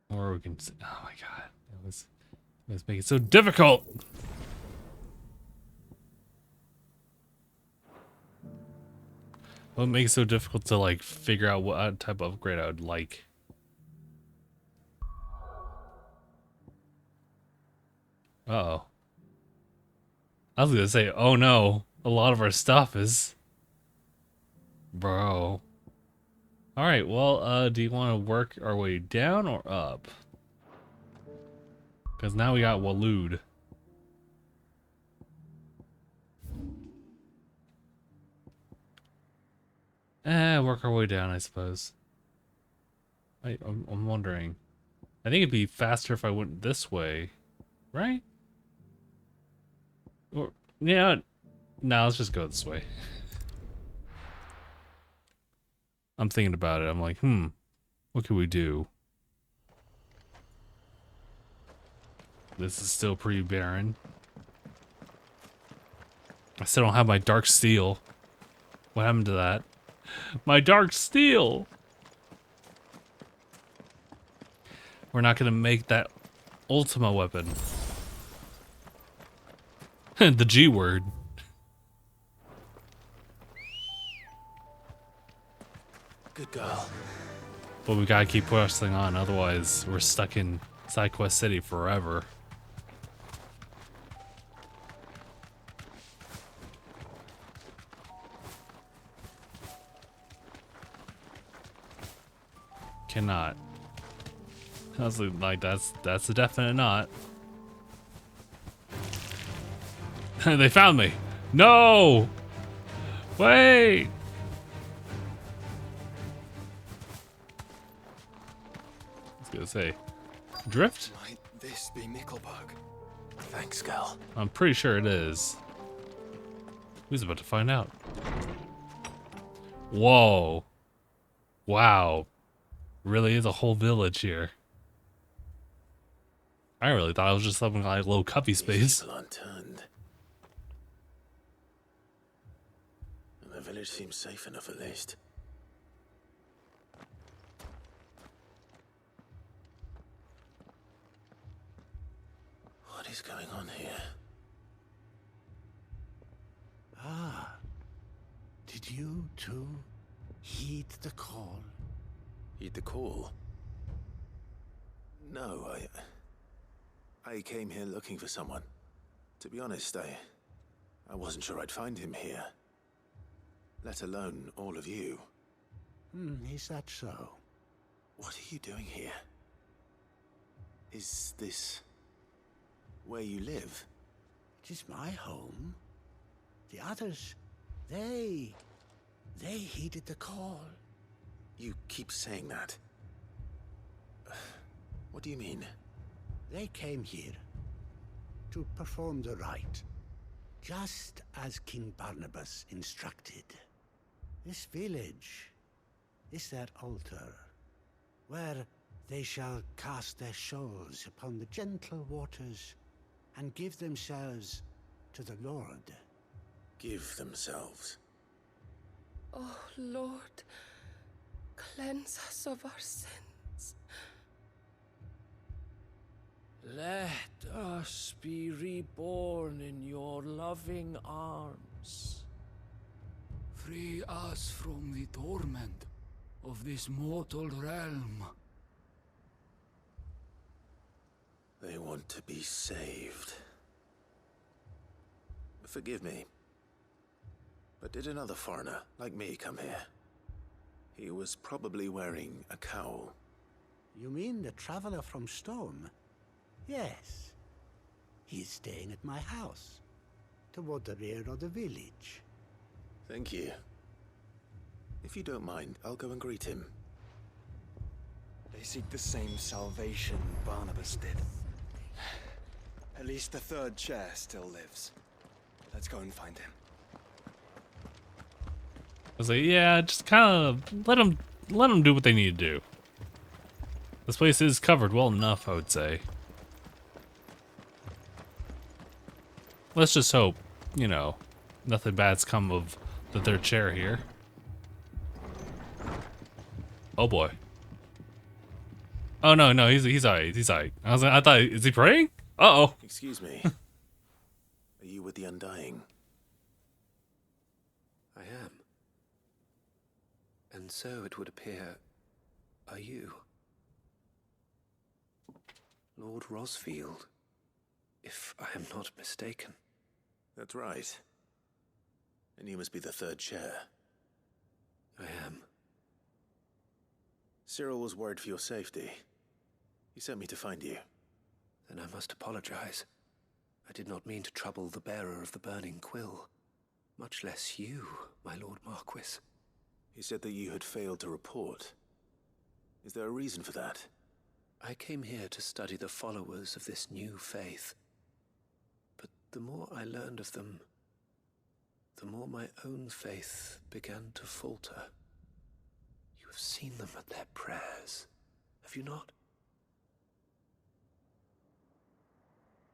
Or we can... Oh my god. It was making it so difficult! What makes it so difficult to, like, figure out what type of upgrade I would like? Uh-oh. I was gonna say, oh no, a lot of our stuff is... Bro. Alright, well, do you want to work our way down or up? Because now we got Waloed. Work our way down, I suppose. I'm wondering. I think it'd be faster if I went this way, right? Or, yeah, no, let's just go this way. I'm thinking about it. I'm like, what can we do? This is still pretty barren. I still don't have my dark steel. What happened to that? My dark steel! We're not gonna make that Ultima weapon. The G word. Good girl. But we gotta keep pressing on, otherwise we're stuck in SideQuest City forever. Cannot. I was like, that's a definite not. They found me. No! Wait! I was gonna say, drift? Might this be Nickelbug? Thanks, girl. I'm pretty sure it is. Who's about to find out? Whoa. Wow. Really is a whole village here. I really thought it was just something like low cubby space. People unturned. And the village seems safe enough at least. What is going on here? Ah. Did you too heed the call? Heed the call? No, I came here looking for someone. To be honest, I wasn't sure I'd find him here. Let alone all of you. Is that so? What are you doing here? Is this where you live? It is my home. The others, they heeded the call. You keep saying that. What do you mean? They came here to perform the rite, just as King Barnabas instructed. This village is their altar, where they shall cast their souls upon the gentle waters and give themselves to the Lord. Give themselves. Oh, Lord, cleanse us of our sins. Let us be reborn in your loving arms. Free us from the torment of this mortal realm. They want to be saved. Forgive me, but did another foreigner like me come here? He was probably wearing a cowl. You mean the traveler from Storm? Yes. He's staying at my house, toward the rear of the village. Thank you. If you don't mind, I'll go and greet him. They seek the same salvation Barnabas did. At least the third chair still lives. Let's go and find him. I was like, yeah, just kind of let them do what they need to do. This place is covered well enough, I would say. Let's just hope, you know, nothing bad's come of the third chair here. Oh boy. Oh no, he's alright. He's alright. I thought, is he praying? Uh-oh. Excuse me. Are you with the Undying? I am. And so it would appear, are you? Lord Rosfield, if I am not mistaken. That's right. And you must be the third chair. I am. Cyril was worried for your safety. He sent me to find you. Then I must apologize. I did not mean to trouble the bearer of the burning quill, much less you, my Lord Marquis. He said that you had failed to report. Is there a reason for that? I came here to study the followers of this new faith. But the more I learned of them, the more my own faith began to falter. You have seen them at their prayers, have you not?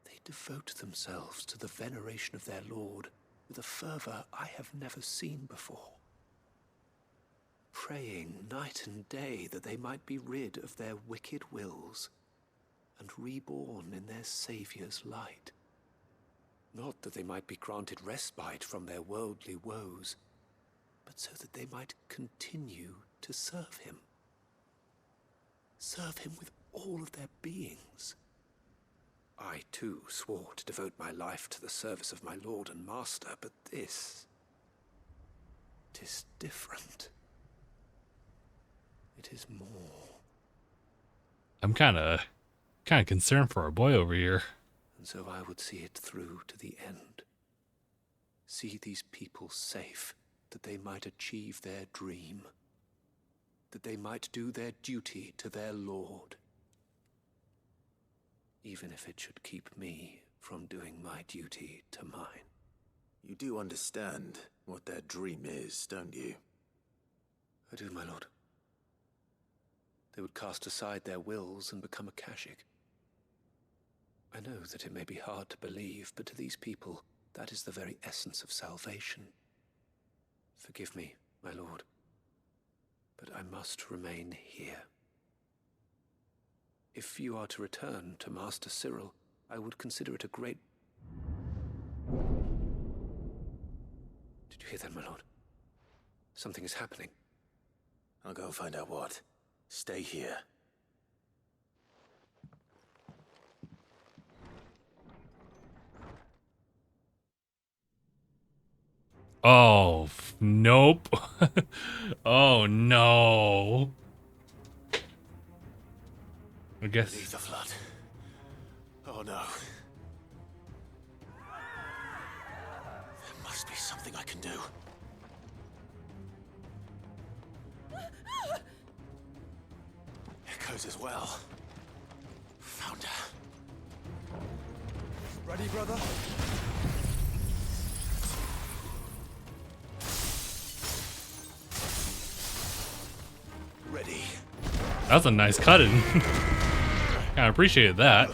They devote themselves to the veneration of their Lord with a fervor I have never seen before. Praying night and day that they might be rid of their wicked wills and reborn in their Saviour's light. Not that they might be granted respite from their worldly woes, but so that they might continue to serve him. Serve him with all of their beings. I, too, swore to devote my life to the service of my Lord and Master, but this... 'tis different. It is more. I'm kind of concerned for our boy over here. And so I would see it through to the end. See these people safe, that they might achieve their dream. That they might do their duty to their Lord. Even if it should keep me from doing my duty to mine. You do understand what their dream is, don't you? I do, my lord. They would cast aside their wills and become a Kashik. I know that it may be hard to believe, but to these people, that is the very essence of salvation. Forgive me, my lord, but I must remain here. If you are to return to Master Cyril, I would consider it a great... Did you hear that, my lord? Something is happening. I'll go and find out what. Stay here. Oh, nope. Oh, no. I guess... Beneath the flood. Oh, no. There must be something I can do. Echoes as well. Found her. Ready, brother? That was a nice cut-in. Kinda appreciated that.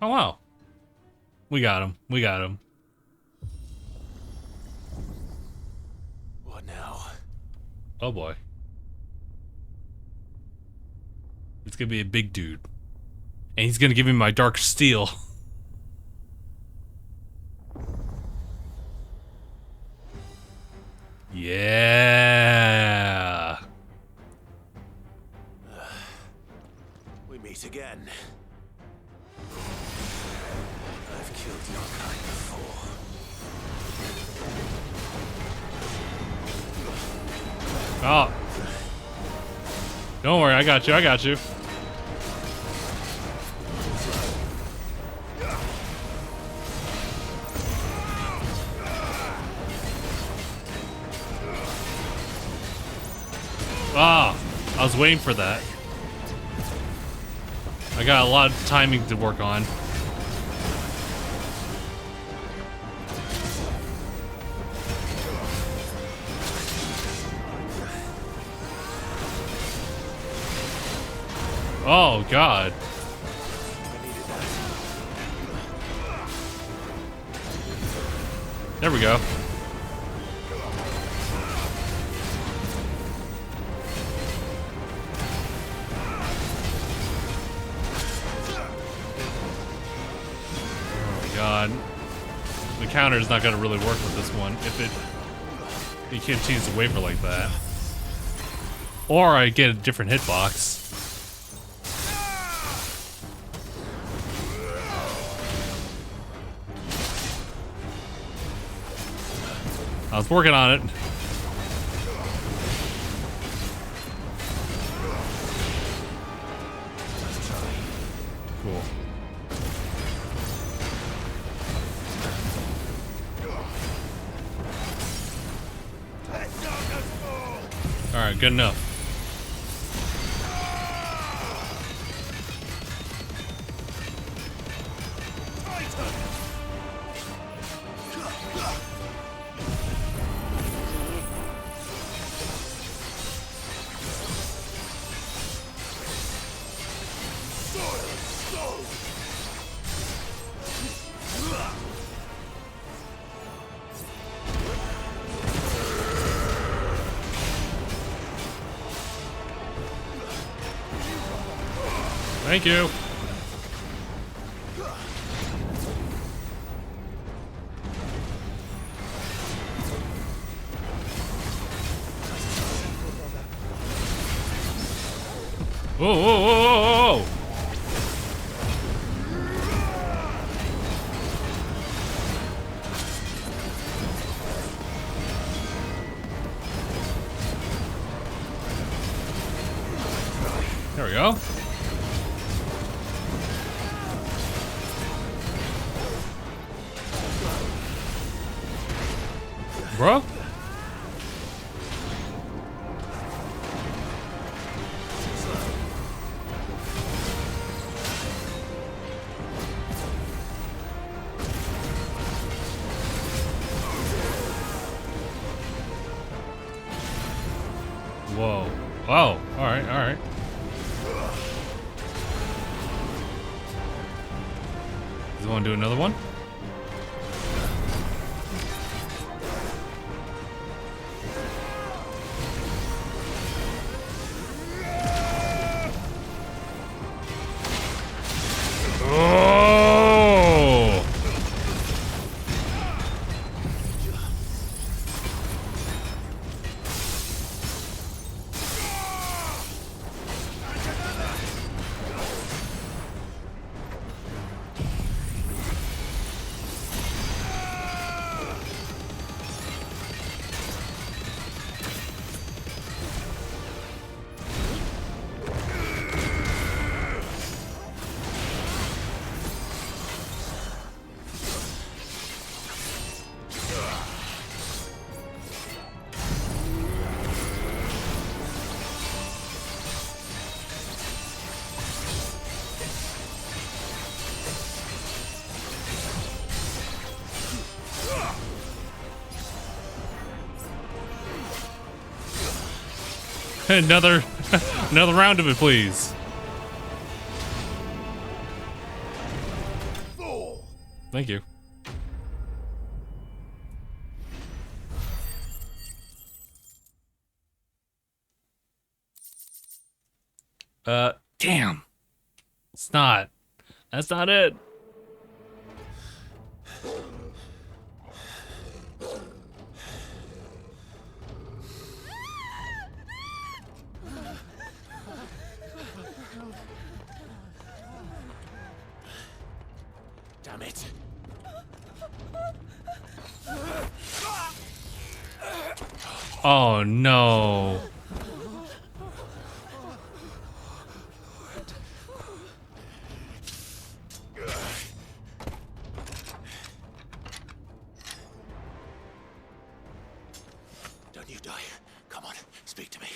Oh wow. We got him. We got him. What now? Oh boy. It's gonna be a big dude. And he's gonna give me my dark steel. Yeah. We meet again. I've killed your kind before. Oh. Don't worry, I got you, I got you. Ah, I was waiting for that. I got a lot of timing to work on. Oh, God. There we go. Oh, God. The counter is not going to really work with this one if he continues to waver like that. Or I get a different hitbox. I was working on it. Cool. Alright, good enough. Thank you. Whoa, whoa, whoa, whoa, whoa. There we go. Bro? Whoa. Oh, alright, alright. Does he want to do another one? Oh! another round of it, please. Thank you. Damn. It's not. That's not it. Damn it. Oh no. Don't you die. Come on, speak to me.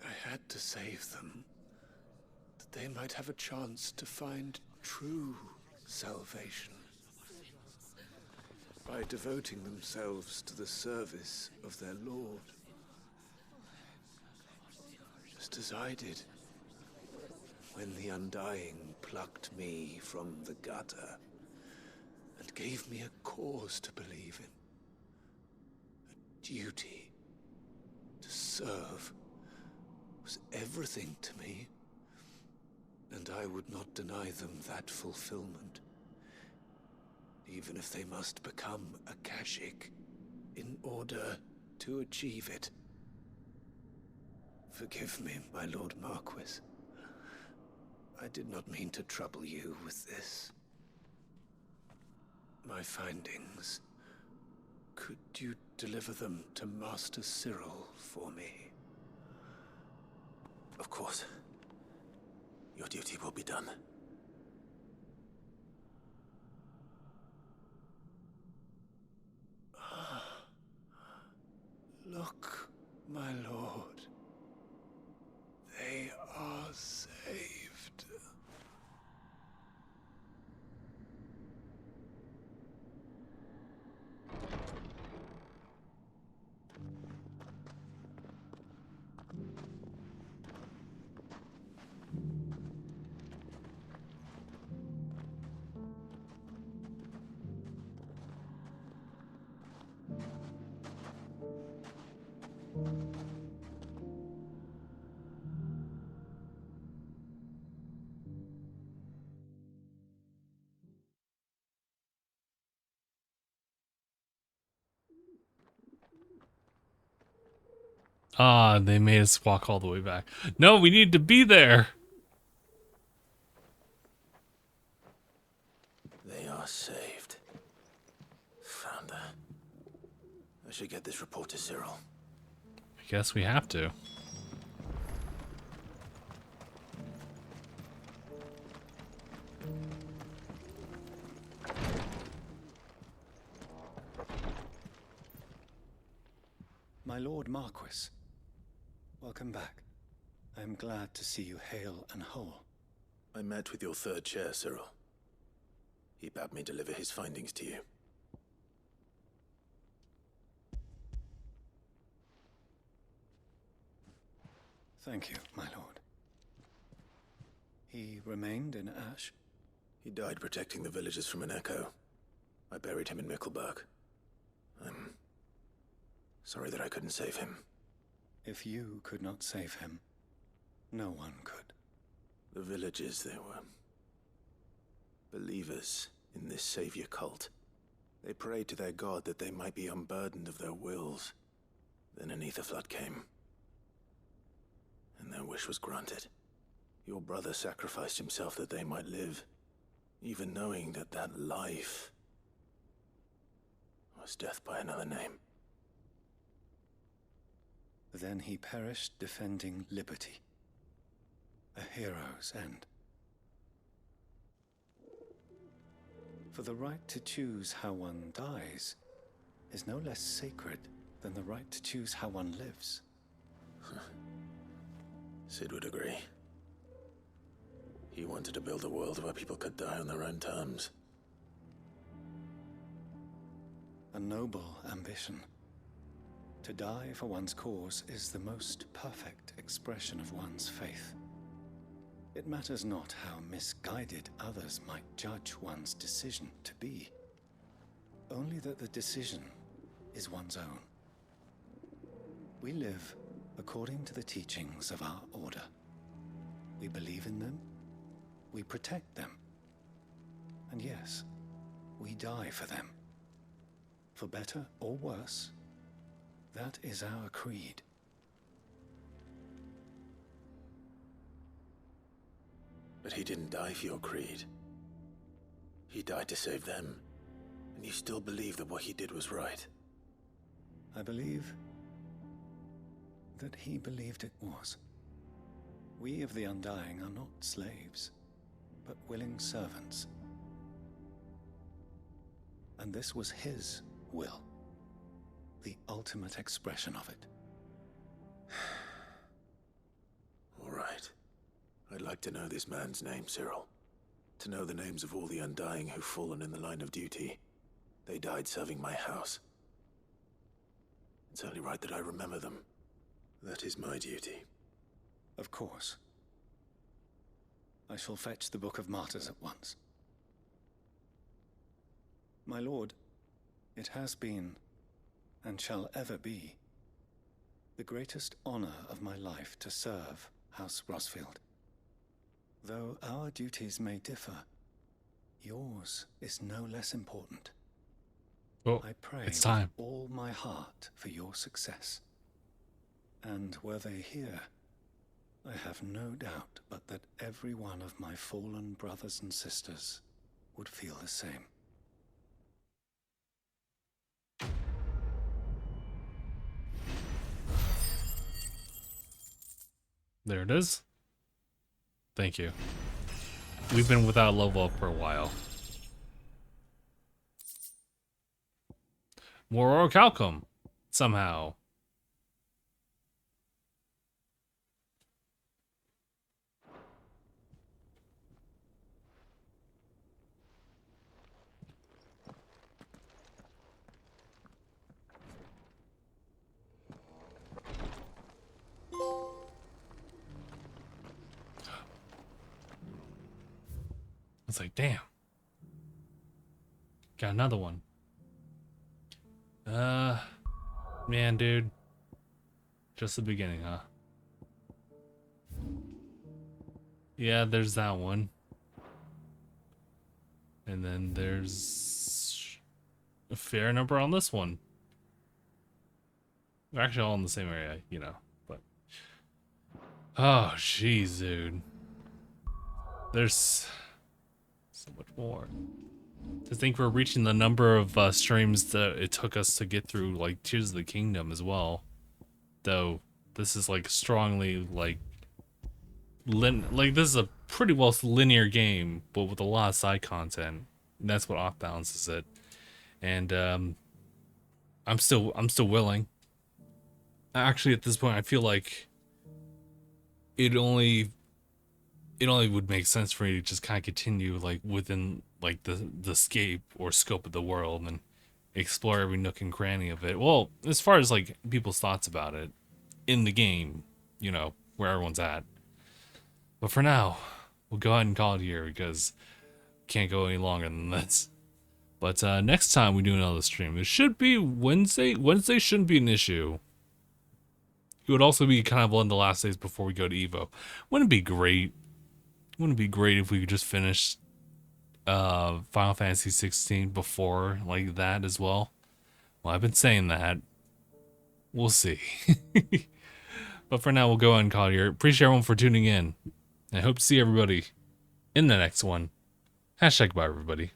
I had to save them, that they might have a chance to find true salvation by devoting themselves to the service of their Lord. Just as I did when the Undying plucked me from the gutter and gave me a cause to believe in, a duty to serve was everything to me, and I would not deny them that fulfillment, even if they must become a Kashik in order to achieve it. Forgive me, my Lord Marquis. I did not mean to trouble you with this. My findings. Could you deliver them to Master Cyril for me? Of course. Your duty will be done. Look, my lord. They are saved. Ah, they made us walk all the way back. No, we need to be there. They are saved. Found her. I should get this report to Cyril. I guess we have to. My Lord Marquis, welcome back. I am glad to see you hale and whole. I met with your third chair, Cyril. He bade me deliver his findings to you. Thank you, my lord. He remained in Ash? He died protecting the villagers from an echo. I buried him in Mickelberg. I'm sorry that I couldn't save him. If you could not save him, no one could. The villagers, they were believers in this savior cult. They prayed to their god that they might be unburdened of their wills. Then an ether flood came, and their wish was granted. Your brother sacrificed himself that they might live, even knowing that that life was death by another name. Then he perished defending liberty. A hero's end. For the right to choose how one dies is no less sacred than the right to choose how one lives. Sid would agree. He wanted to build a world where people could die on their own terms. A noble ambition. To die for one's cause is the most perfect expression of one's faith. It matters not how misguided others might judge one's decision to be, only that the decision is one's own. We live according to the teachings of our order. We believe in them, we protect them, and yes, we die for them. For better or worse, that is our creed. But he didn't die for your creed. He died to save them. And you still believe that what he did was right. I believe that he believed it was. We of the Undying are not slaves, but willing servants. And this was his will, the ultimate expression of it. All right. I'd like to know this man's name, Cyril. To know the names of all the Undying who've fallen in the line of duty. They died serving my house. It's only right that I remember them. That is my duty. Of course. I shall fetch the Book of Martyrs at once. My lord, it has been, and shall ever be, the greatest honor of my life to serve House Rosfield. Though our duties may differ, yours is no less important. Oh, I pray it's time. with all my heart for your success. And were they here, I have no doubt but that every one of my fallen brothers and sisters would feel the same. There it is. Thank you. We've been without level up for a while. More orichalcum, somehow. It's like, damn. Got another one. Man, dude. Just the beginning, huh? Yeah, there's that one. And then there's a fair number on this one. They're actually all in the same area, you know, but... Oh, jeez, dude. There's so much more. To think we're reaching the number of streams that it took us to get through, like, Tears of the Kingdom as well. Though, this is, like, strongly, like... this is a pretty well linear game, but with a lot of side content. And that's what off balances it. And, I'm still willing. Actually, at this point, I feel like it only would make sense for me to just kind of continue, like, within, like, the scape or scope of the world and explore every nook and cranny of it. Well, as far as, like, people's thoughts about it in the game, you know, where everyone's at. But for now, we'll go ahead and call it here because can't go any longer than this. But next time we do another stream, it should be Wednesday. Wednesday shouldn't be an issue. It would also be kind of one of the last days before we go to Evo. Wouldn't it be great? Wouldn't it be great if we could just finish Final Fantasy XVI before like that as well? Well, I've been saying that. We'll see. But for now, we'll go ahead and call it here. Appreciate everyone for tuning in. I hope to see everybody in the next one. #bye, everybody.